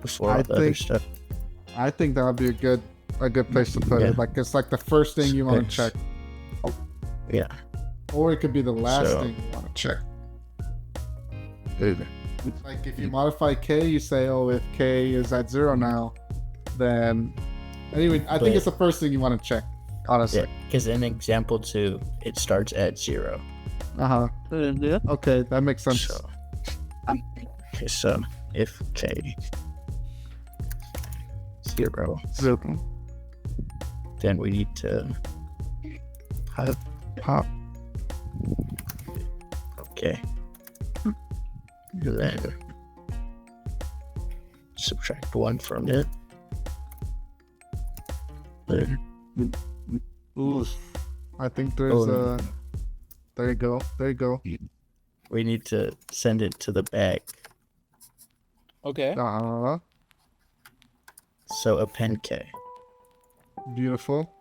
before all the other stuff? I think that would be a good place to put it. Like it's like the first thing you want to check. Yeah. Or it could be the last thing you want to check. Like if you modify K, you say, oh, if K is at 0 now, then anyway, I think it's the first thing you want to check. Honestly. Because in example 2, it starts at 0. Okay, that makes sense. So if K 0, then we need to pop. Okay. Then subtract 1 from it. Then, Ooh. I think there's Oh, there you go. There you go. we need to send it to the back. Okay. So append K. Beautiful.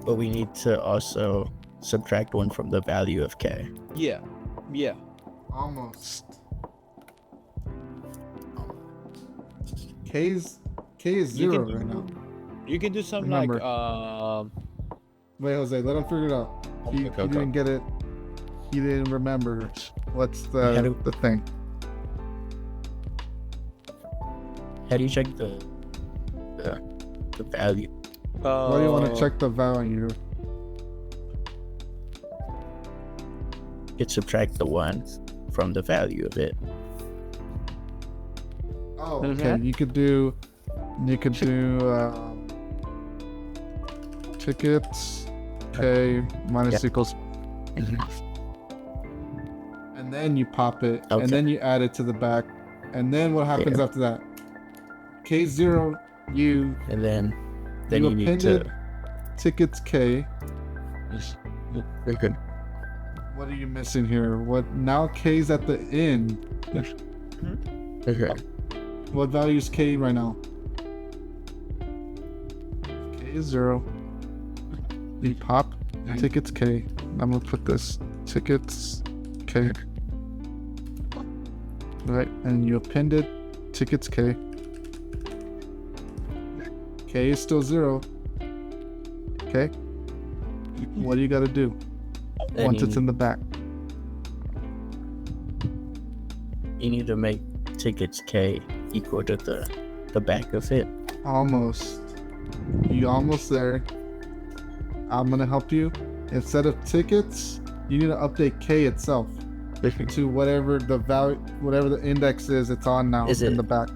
But we need to also subtract 1 from the value of K. Yeah. Yeah. Almost. K is zero right now. You can do something Remember. like Wait, Jose, let him figure it out. He Okay. didn't get it. He didn't remember what's How the do- thing. How do you check the value? Why do you want to check the value? You subtract the 1 from the value of it. Oh, okay. You could do tickets K minus equals, and then you pop it, Okay. and then you add it to the back, and then what happens after that? K0, you And then you you need appended to. tickets K. Okay. What are you missing here? What now? K's at the end. Okay. What value is K right now? K is 0. You pop tickets K. I'm gonna put this tickets K. Right, and you appended tickets K. K is still 0. Okay. What do you gotta do Then once it's in the back? you need to make tickets K equal to the back of it. Almost. You almost there. I'm gonna help you. Instead of tickets, you need to update K itself to whatever the value, whatever the index is. It's on now Is in it- the back.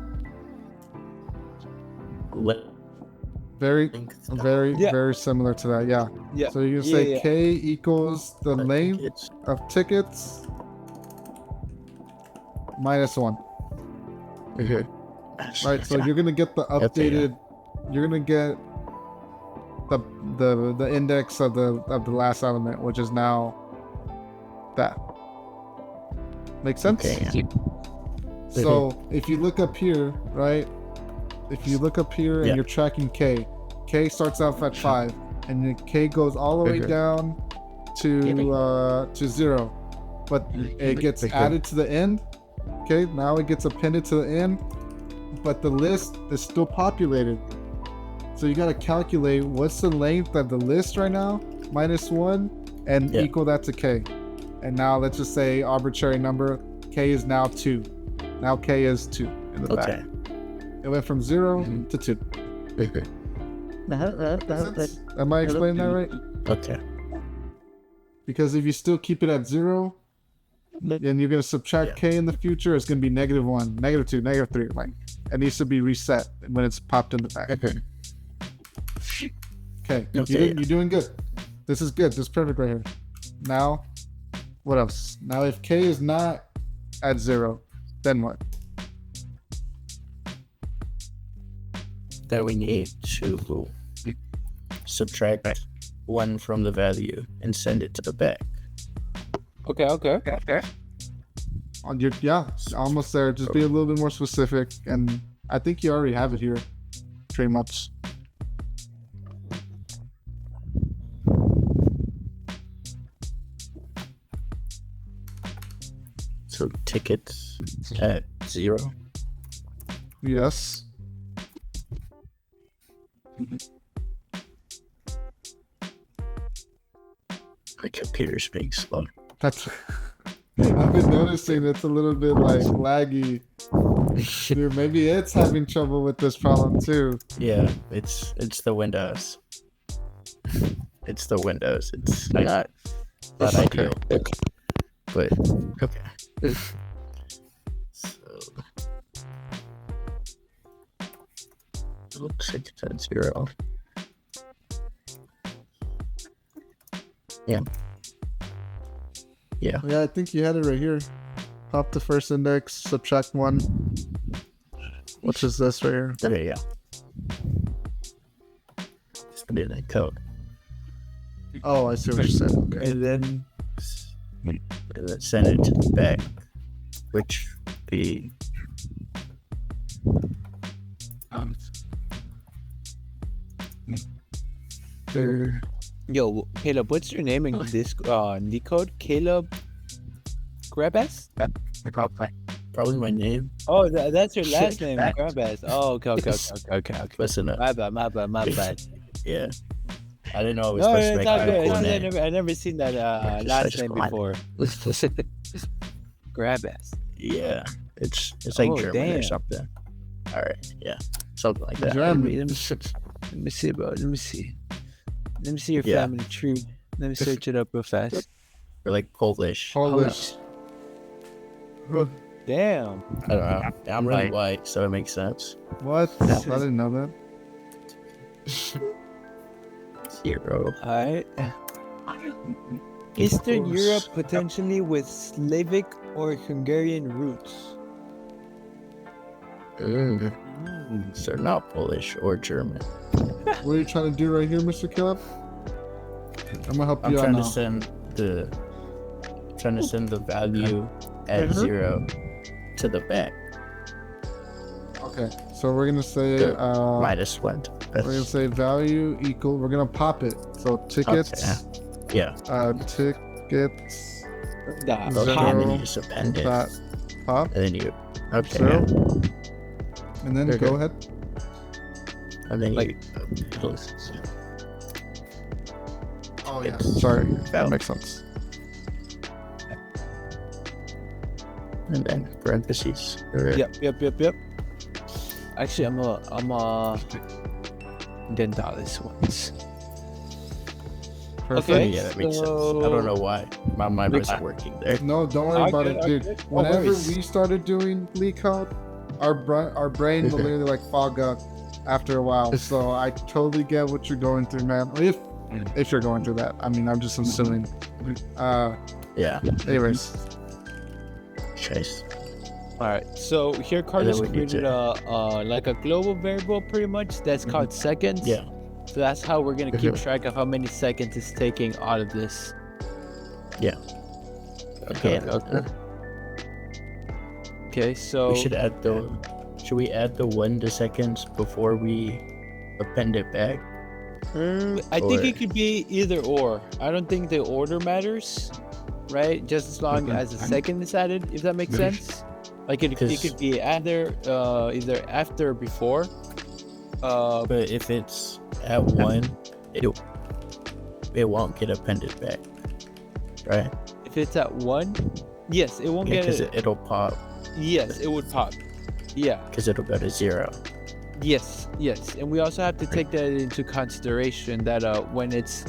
Let Very, Yeah. very similar to that. Yeah. yeah. So you can Yeah, say yeah. K equals the length It's of tickets minus 1. okay. Right. So you're gonna get the Okay, yeah. updated. You're gonna get the index of the last element, which is now that. Make sense? Okay. Yeah. So if you look up here, right? If you look up here and Yeah. you're tracking K starts off at 5, and then K goes all the way Okay. down to 0, but it gets Okay. added to the end. Okay, now it gets appended to the end, but the list is still populated. So you got to calculate what's the length of the list right now minus 1 and Yeah. equal that to K. And now let's just say arbitrary number, K is now 2. Now K is 2 in the Okay. back. It went from 0 Mhm. to 2. Okay. Am I explaining that right? Okay. Because if you still keep it at 0, then you're going to subtract Yeah. K in the future. It's going to be -1, -2, -3. Like, it needs to be reset when it's popped in the back. Okay. Okay, Okay. you're doing good. This is good. This is perfect right here. Now, what else? Now, if K is not at 0, then what? That we need to subtract 1 from the value and send it to the back. Okay. Yeah, almost there. Just be a little bit more specific, and I think you already have it here, pretty much. So tickets at 0. Yes. My computer's being slow. That's. I've been noticing it's a little bit like laggy. Dude, maybe it's having trouble with this problem too. Yeah, it's the Windows. It's the Windows. It's not ideal. But okay. So it looks like it's at 0. Yeah. Yeah, I think you had it right here. Pop the first index, subtract 1, which is this right here. Okay, yeah. Just put it in code. Oh, I see what you're saying. Okay. And then send it to the back, which be There. Yo, Caleb, what's your name in this LeetCode? Caleb Grabas? probably my name. Oh, that's your last name, Grabas. Oh, okay. Listen up. My bad. Yeah. I didn't know it was No, supposed to it's make all a good. cool name. I never seen that last name before. Grabas. Yeah. It's like Oh, German damn. or something. All right. Yeah. Something like that. German. Let me see, bro. Let me see your Yeah. family tree. Let me search it up real fast. Or like Polish. Polish. Damn. I don't know. I'm really white, so it makes sense. What? I didn't know that. 0. Alright. Eastern course. Europe potentially with Slavic or Hungarian roots. So not Polish or German. What are you trying to do right here, Mr. Caleb? I'm gonna help I'm you out trying now. to send the value at 0 to the back. Okay, so we're gonna say Minus 1. we're gonna say value equal. We're gonna pop it. So tickets. Yeah. Tickets. Nah, Okay, Zero. and then you just append it. Dot pop. And then you. Okay. 0. And then Okay. go ahead. And then Like- you. Oh yeah. It's Sorry. That valid. makes sense. And then parentheses. Yep. Actually, I'm a dental this once. Perfect. Okay. Yeah, that makes sense. so- I don't know why. My mind wasn't working there. No, don't worry All about good, it, all dude. good. No Whenever worries. we started doing LeetCode, our brain will literally like fog up after a while. So I totally get what you're going through, man. If you're going through that, I mean, I'm just assuming. Yeah. Anyways, Chase. Alright, so here Carlos we need created like a global variable pretty much that's called seconds. Yeah. So that's how we're gonna keep track of how many seconds it's taking out of this. Yeah. Okay. Okay, so We should add the. Should we add the 1 to seconds before we append it back? I think or- it could be either or. I don't think the order matters, right? Just as long as a second is added, if that makes sense. Like it could be either after or before. But if it's at 1, it won't get appended back, right? If it's at 1, yes, it won't Yeah, get because it. it'll pop. Yes, it would pop. Yeah. Because it'll go to 0. Yes, and we also have to take that into consideration that when it's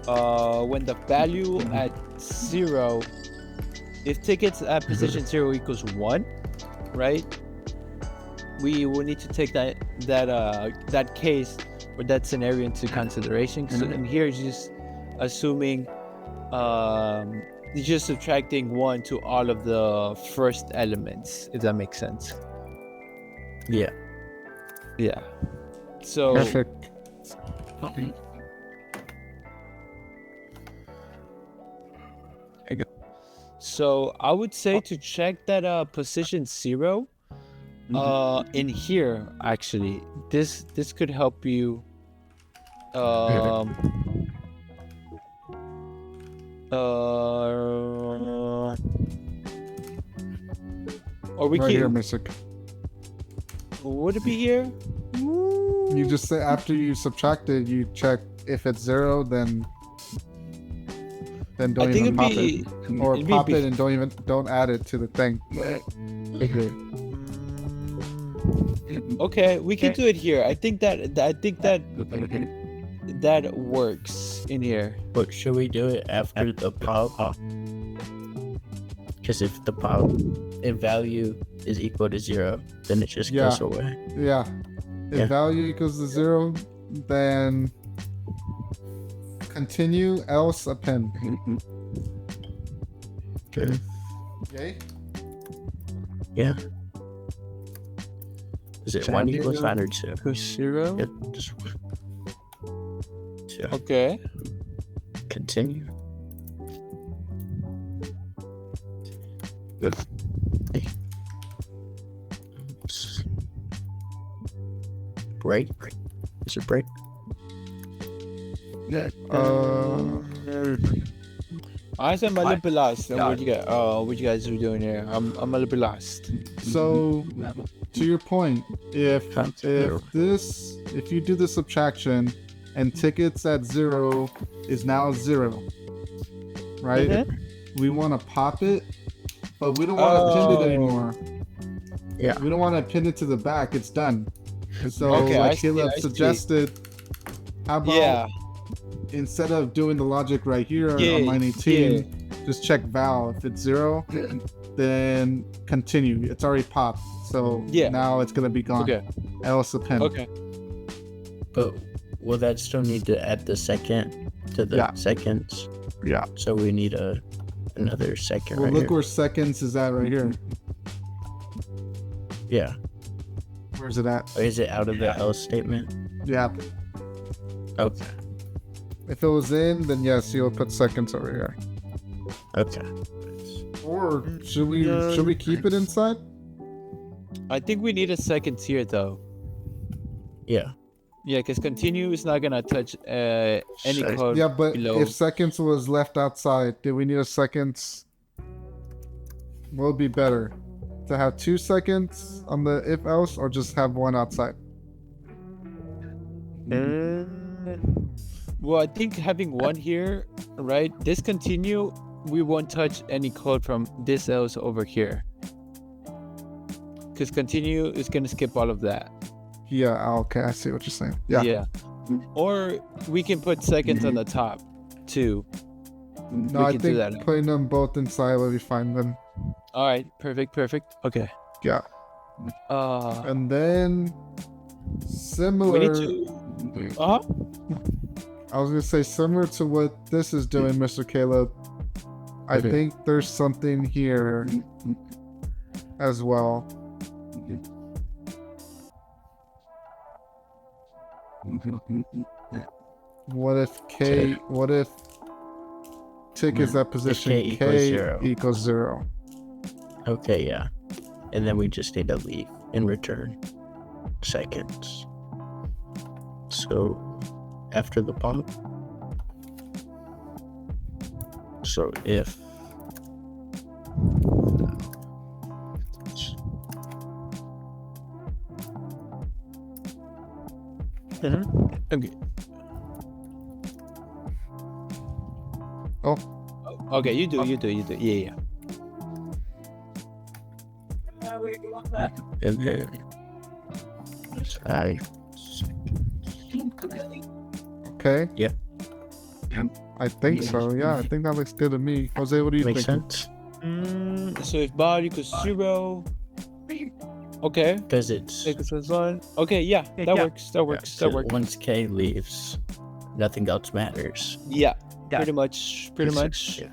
when the value at 0, if tickets at position 0 equals 1, right? We will need to take that case or that scenario into consideration. So in here, it's just assuming it's just subtracting 1 to all of the first elements, if that makes sense. Yeah. Yeah. So perfect. So I would say to check that position 0 in here actually. This could help you are we Right here, can Mr. would it be here? You just say after you subtract it, you check if it's 0, then don't I think even it'd pop be it, or it'd be pop bef- it and don't add it to the thing. Okay, we can do it here. I think that works in here. But should we do it after the pop? Because if the pop in value is equal to 0, then it just goes Yeah. away. Yeah. If Yeah. value equals to 0, then Continue, else append. Okay. Yay? Yeah. Is it 1 equals 9 or 2? Equals 0. Yeah, just 2. Okay. Continue. Good. Hey. Break. Is it break? Yeah. Honestly, I'm a little bit lost on what you guys are doing here. I'm a little bit lost. So, to your point, if you do the subtraction and tickets at 0 is now 0, right? Mm-hmm. We want to pop it, but we don't want to pin it anymore. Yeah. We don't want to pin it to the back. It's done. So, Okay, like I see, Caleb I see. suggested, how about instead of doing the logic right here on line 18, just check val. If it's 0, then continue. It's already popped. So now it's going to be gone. Okay. Else append. Okay. But will that still need to add the second to the seconds? Yeah. So we need another second Well, right look here. where seconds is at right here. Yeah. Where's it at? Or is it out of the else statement? Yeah. Okay. If it was in, then yes, you'll put seconds over here. Okay. Or should we keep it inside? I think we need a second here though. Yeah. Yeah, because continue is not gonna touch any code. Yeah, but below. if seconds was left outside, did we need a seconds? What would be better? To have 2 seconds on the if else, or just have 1 outside? Well, I think having 1 here, right? Discontinue, we won't touch any code from this else over here. Because continue is gonna skip all of that. Yeah, okay, I see what you're saying. Yeah. Or we can put seconds on the top too. No, We I can do think that. putting them both inside will be fine then. All right, perfect. Okay. Yeah. And then similar. We need to. I was gonna say similar to what this is doing, Mr. Caleb. I think there's something here as well. What if tick is at position K equals 0? Okay, yeah. And then we just need to leave and return seconds. So after the pop. So if Okay. Oh. Okay, you do. Yeah. and then Okay. Yeah. I think so. Yeah, I think that looks good to me. Jose, what do you makes think? sense So if bar equals 0. Okay. because it's Equals 1. Okay, yeah, that works. That works. Once K leaves, nothing else matters. Yeah, pretty much. Yeah.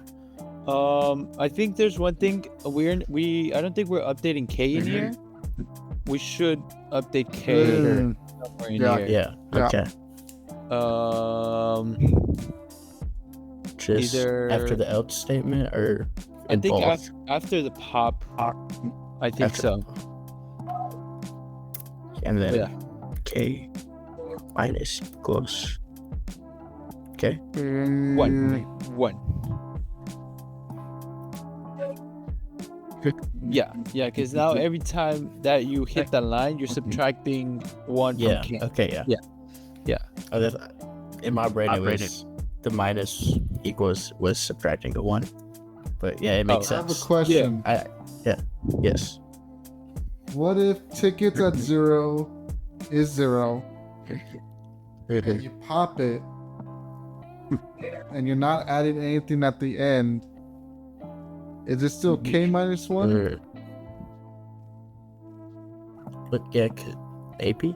I think there's one thing I don't think we're updating K in here. We should update K somewhere in here. Yeah. Okay. Just either- after the else statement or I in think both? after the pop. I think After- so. And then Yeah. K minus equals. Okay. 1. Yeah, because now every time that you hit the line, you're subtracting 1 Yeah. from K. Okay. Yeah. Yeah. Oh, in my brain, it was the minus equals was subtracting a 1. But yeah, it makes I have a sense. question. Yes. What if tickets at 0 is 0 and you pop it and you're not adding anything at the end? Is it still K minus 1? But yeah, maybe.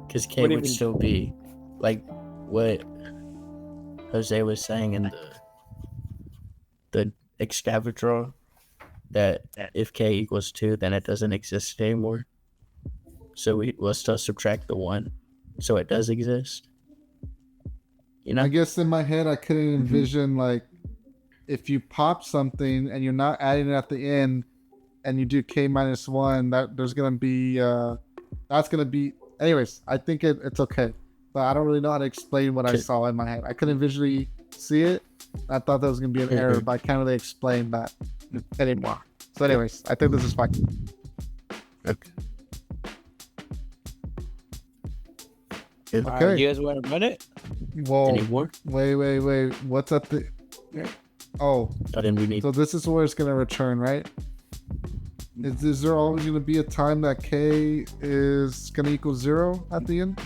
Because K What do you would mean? still be like what? Jose was saying in the excavator that if k equals 2, then it doesn't exist anymore. So we will still subtract the 1, so it does exist. You know? I guess in my head I couldn't envision like if you pop something and you're not adding it at the end and you do k minus 1, that there's gonna be that's gonna be. Anyways, I think it's okay, but I don't really know how to explain what I saw in my head. I couldn't visually see it. I thought that was gonna be an error, but I can't really explain that anymore. So anyways, I think this is fine. Okay. Okay. You guys want to run it? Whoa. Any more? Wait. What's at the? Oh, Then we need. so this is where it's gonna return, right? Is there always gonna be a time that k is gonna equal 0 at the end?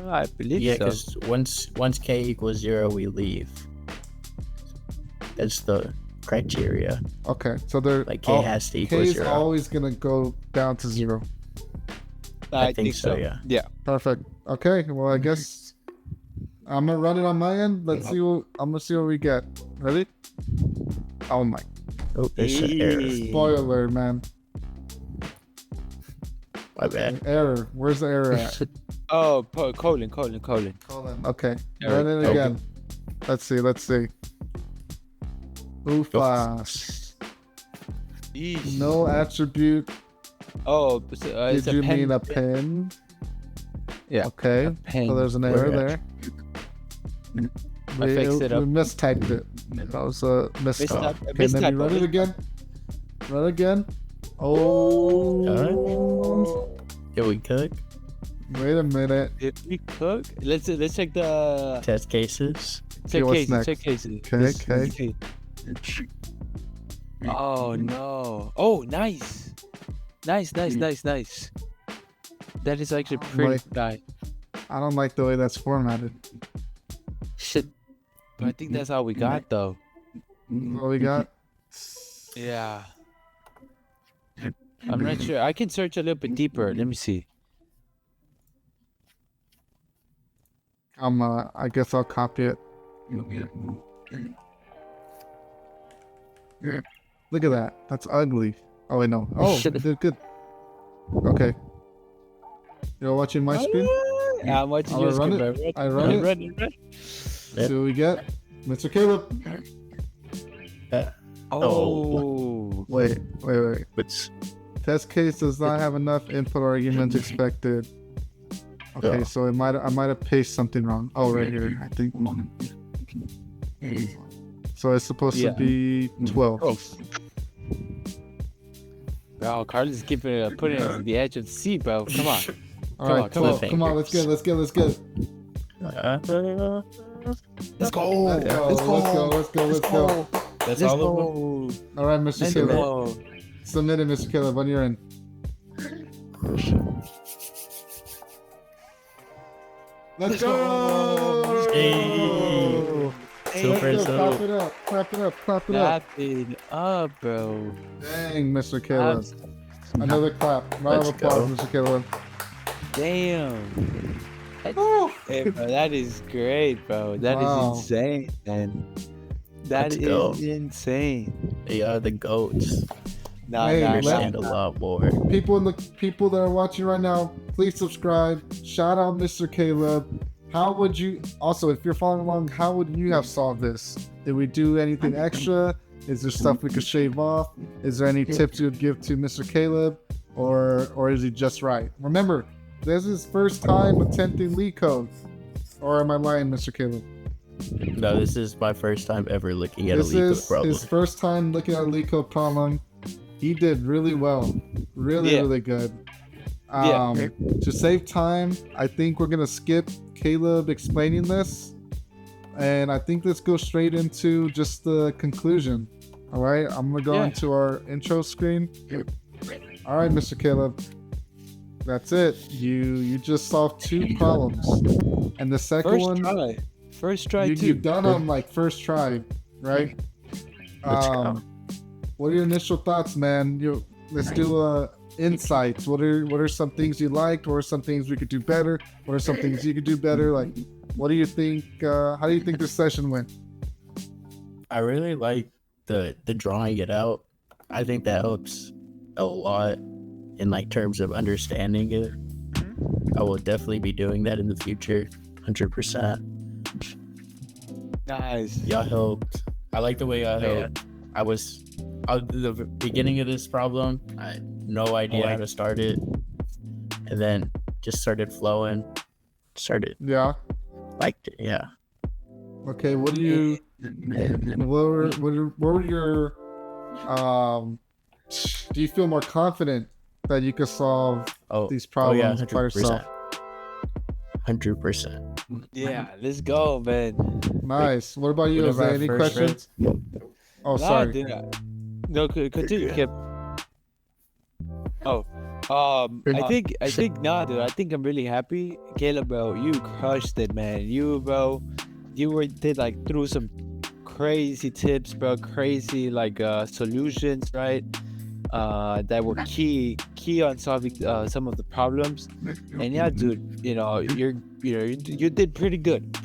I believe Yeah, so. because once k equals 0, we leave. That's the criteria. Okay, so there Like k has to equal k is 0. always gonna go down to 0. I think so, yeah. Yeah. Perfect. Okay, well I guess I'm gonna run it on my end. Let's see what I'm gonna see what we get. Ready? Oh my! Oh, there's an error. Spoiler, man. My bad. Error. Where's the error at? Oh, colon. Okay. There Run we it again. Let's see. Oofas. Eesh. No attribute. Oh, so, it's Did a you pen. mean a pen? Yeah. Okay. Pen. So there's an Where error at? there. I fixed it up. We mistyped it. That was a mistype. Mistype- Okay, then mistype we run of it it. again. Run again. Oh. Did we cook? Wait a minute. Did we cook? Let's check the Test cases? check what's cases. next? Check cases. Okay. Oh no! Oh, nice. That is actually pretty nice. I don't like the way that's formatted. Shit. But I think that's all we got though. What we got? Yeah. I'm not sure. I can search a little bit deeper. Let me see. I guess I'll copy it. Look at that. That's ugly. Oh wait, no. Oh, Shit. it did good. Okay. You're watching my screen? I'm watching I'll your run screen. it. I run it. Run. See what we get. Mr. Caleb. Oh. Wait. But Test case does not have enough input arguments expected. Okay, Yeah. so I might have pasted something wrong. Oh, right here, I think. So it's supposed to be 12. Bro, Carlos is keeping it, putting it on the edge of the seat, bro. Come on. All right, come on. 12. Come on, let's get. Let's go. Let's go. That's all of them? All right, Mr. Let's Caleb. go. Submit it, Mr. Caleb, when you're in. Let's go! Hey. Super Let's go. so. Clap it up. Clap it up. Clap it up, bro. Dang, Mr. Caleb. Another clap. Round of Let's applause, go. Mr. Caleb. Damn. Hey, bro, that is great, bro. That Wow. is insane, man. That Let's is go. insane. They are the goats. Nah, Hey, nah, let- Understand nah, a nah. lot more. People that are watching right now, please subscribe. Shout out Mr. Caleb. How would you also, if you're following along, how would you have solved this? Did we do anything extra? Is there stuff we could shave off? Is there any tips you would give to Mr. Caleb? Or is he just right? Remember, this is his first time attempting LeetCode. Or am I lying, Mr. Caleb? No, this is my first time ever looking at This a LeetCode is problem. his first time looking at a LeetCode problem. He did really well. Really good. To save time, I think we're gonna skip Caleb explaining this, and I think let's go straight into just the conclusion. All right, I'm gonna go into our intro screen. All right, Mr. Caleb, that's it. You just solved 2 problems, and the second one First try, too. you've done them like first try, right? Let's go. What are your initial thoughts, man? Let's do insights. What are some things you liked? What are some things we could do better? What are some things you could do better? Like, what do you think? How do you think this session went? I really like the drawing it out. I think that helps a lot in like terms of understanding it. I will definitely be doing that in the future, 100%. Nice. Y'all helped. I like the way y'all helped. At the beginning of this problem, I had no idea how to start it, and then just started flowing. Yeah. Liked it. Yeah. Okay. What were your do you feel more confident that you could solve these problems by yourself? 100%. Yeah, let's go, man. Nice. What about you? Is there any questions? Oh, sorry. No, continue, Kip. I think, nah, dude. I think I'm really happy, Caleb, bro. You crushed it, man. You did like through some crazy tips, bro. Crazy like solutions, right? That were key on solving some of the problems. And yeah, dude, you did pretty good.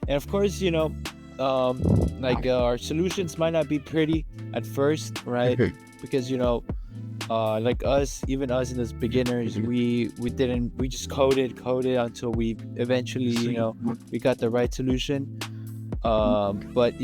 And of course, our solutions might not be pretty at first, right? Because like even us in those beginners, we just coded until we eventually we got the right solution. But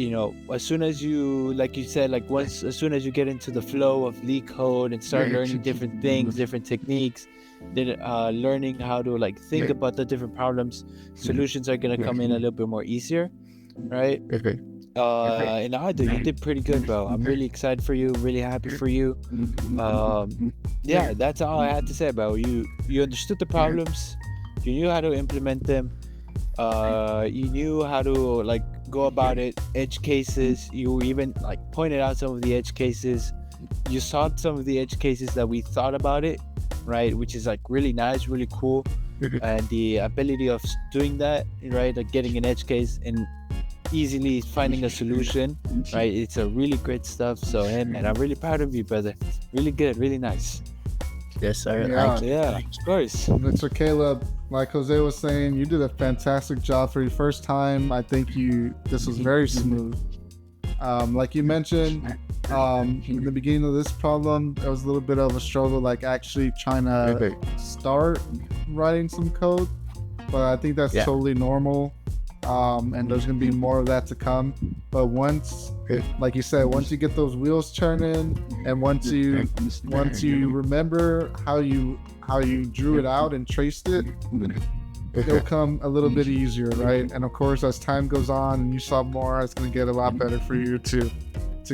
as soon as you, like you said, as soon as you get into the flow of LeetCode and start learning different things, different techniques, then learning how to like think about the different problems, solutions are gonna come in a little bit more easier, right? And you did pretty good, bro. I'm really excited for you, really happy for you. Yeah, that's all I had to say, bro. You understood the problems, you knew how to implement them, you knew how to like go about it, edge cases. You even like pointed out some of the edge cases. You solved some of the edge cases that we thought about it, right? Which is like really nice, really cool. And the ability of doing that, right? Like getting an edge case and easily finding a solution, right? It's a really great stuff. So, hey, man, I'm really proud of you, brother. Really good, really nice. Yes, sir. Yeah, of course. Mr. Caleb, like Jose was saying, you did a fantastic job for your first time. I think this was very smooth. Like you mentioned, in the beginning of this problem, there was a little bit of a struggle, like actually trying to start writing some code. But I think that's totally normal. And there's gonna be more of that to come. But once, like you said, once you get those wheels turning, and once you remember how you drew it out and traced it, it'll come a little bit easier, right? And of course, as time goes on and you solve more, it's gonna get a lot better for you to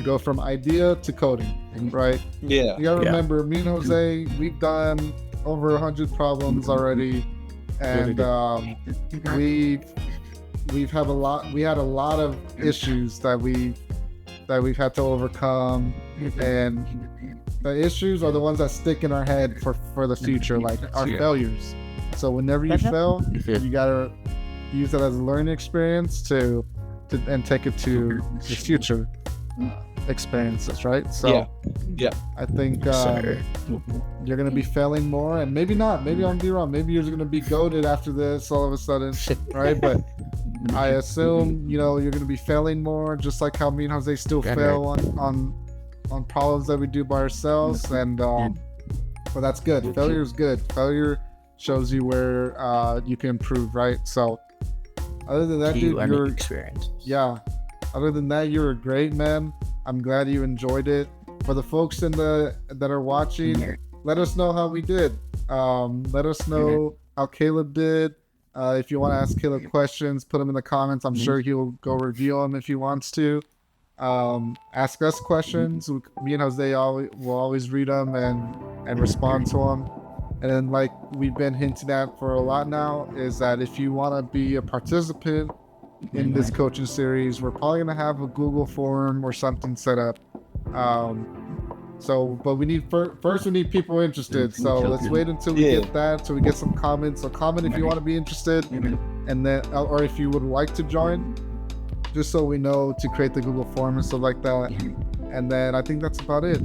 go from idea to coding, right? Yeah. You gotta remember, me and Jose, we've done over 100 problems already, and we had a lot of issues that we've had to overcome, and the issues are the ones that stick in our head for the future, like our failures. So whenever you fail, you gotta use it as a learning experience to and take it to the future experiences, right? So yeah. I think you're gonna be failing more, and maybe not. Maybe I'm gonna be wrong. Maybe you're gonna be goated after this all of a sudden, right? But I assume you're gonna be failing more, just like how me and Jose still fail on problems that we do by ourselves, and but that's good. Failure is good. Failure shows you where you can improve, right? So other than that, dude, you're experience. Yeah. Other than that, you're a great man. I'm glad you enjoyed it. For the folks that are watching, let us know how we did. Let us know how Caleb did. If you want to ask Caleb questions, put them in the comments. I'm sure he'll go review them if he wants to. Ask us questions. Me and Jose will always read them and respond to them. And then, like we've been hinting at for a lot now, is that if you want to be a participant in this coaching series, we're probably going to have a Google form or something set up. But we need first we need people interested. So let's wait until we get that, so we get some comments. So comment if you want to be interested, and then or if you would like to join, just so we know to create the Google form and stuff like that. And then I think that's about it.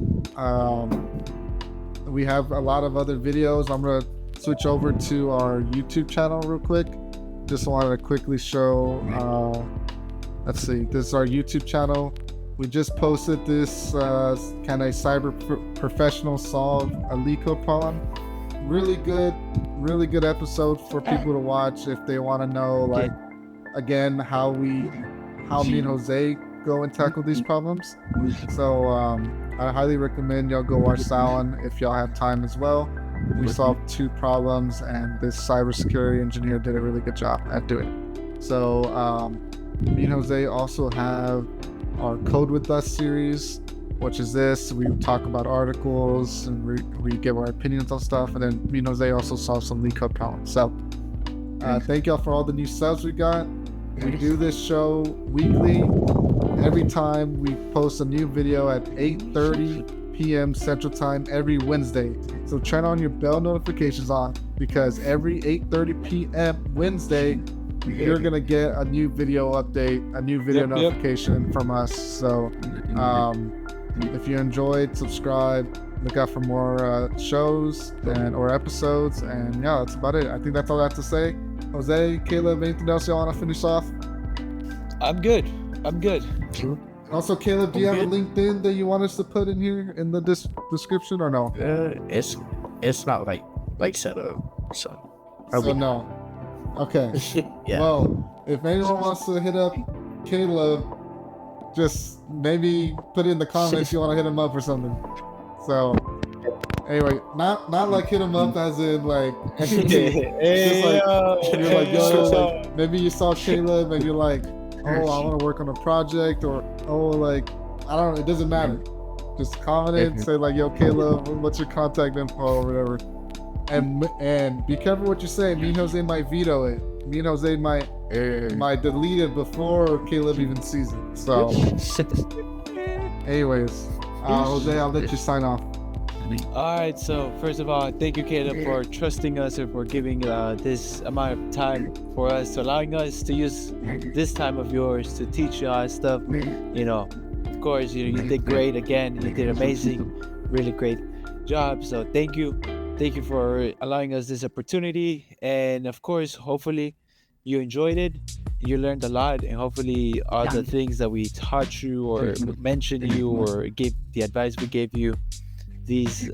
We have a lot of other videos. I'm gonna switch over to our YouTube channel real quick. Just wanted to quickly show. Let's see. This is our YouTube channel. We just posted this kind of cyber professional solve a LeetCode problem. Really good episode for people to watch if they want to know, like, again, how me and Jose go and tackle these problems. So I highly recommend y'all go watch that one if y'all have time as well. We solved 2 problems, and this cybersecurity engineer did a really good job at doing it. So me and Jose also have our Code With Us series, which is this. We talk about articles and we give our opinions on stuff, and then me and Jose also solve some LeetCode problems. So thank y'all for all the new subs we got. We do this show weekly. Every time we post a new video at 8:30 p.m. Central Time every Wednesday. So turn on your bell notifications on, because every 8:30 p.m. Wednesday, you're gonna get a new video update, a new video notification from us. So if you enjoyed, subscribe, look out for more shows or episodes, and yeah, that's about it. I think that's all I have to say. Jose, Caleb, anything else y'all want to finish off? I'm good. Also, Caleb, do you have a LinkedIn that you want us to put in here in the description, or no? It's not like set up, so no. Okay. Yeah. Well, if anyone wants to hit up Caleb, just maybe put in the comments you want to hit him up or something. So anyway, not like hit him up as in like anything. Just like you're like, yo, like, maybe you saw Caleb and you're like, oh, I want to work on a project, or oh, like, I don't know, it doesn't matter. Just comment it and say like, yo, Caleb, what's your contact info or whatever. And be careful what you say. Me and Jose might veto it. Me and Jose might delete it before Caleb even sees it. So anyways, Jose, I'll let you sign off. All right, so first of all, thank you, Caleb, for trusting us and for giving this amount of time for us, allowing us to use this time of yours to teach you all stuff. You know, of course, you did great. Again, you did amazing, really great job. So thank you for allowing us this opportunity. And of course, hopefully, you enjoyed it. You learned a lot, and hopefully, all the things that we taught you or mentioned you or gave the advice we gave you these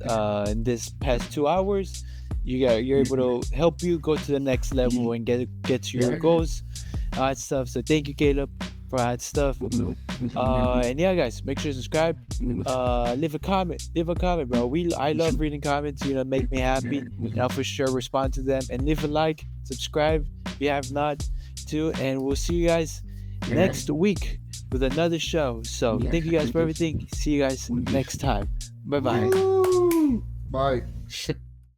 in this past 2 hours, you're able to help you go to the next level and get to your goals, that stuff. So thank you, Caleb, for that stuff. And yeah, guys, make sure to subscribe, leave a comment, bro. I love reading comments, make me happy, and I'll for sure respond to them. And leave a like, subscribe if you have not too, and we'll see you guys next week with another show. So thank you guys for everything. See you guys next time. Bye-bye. Bye.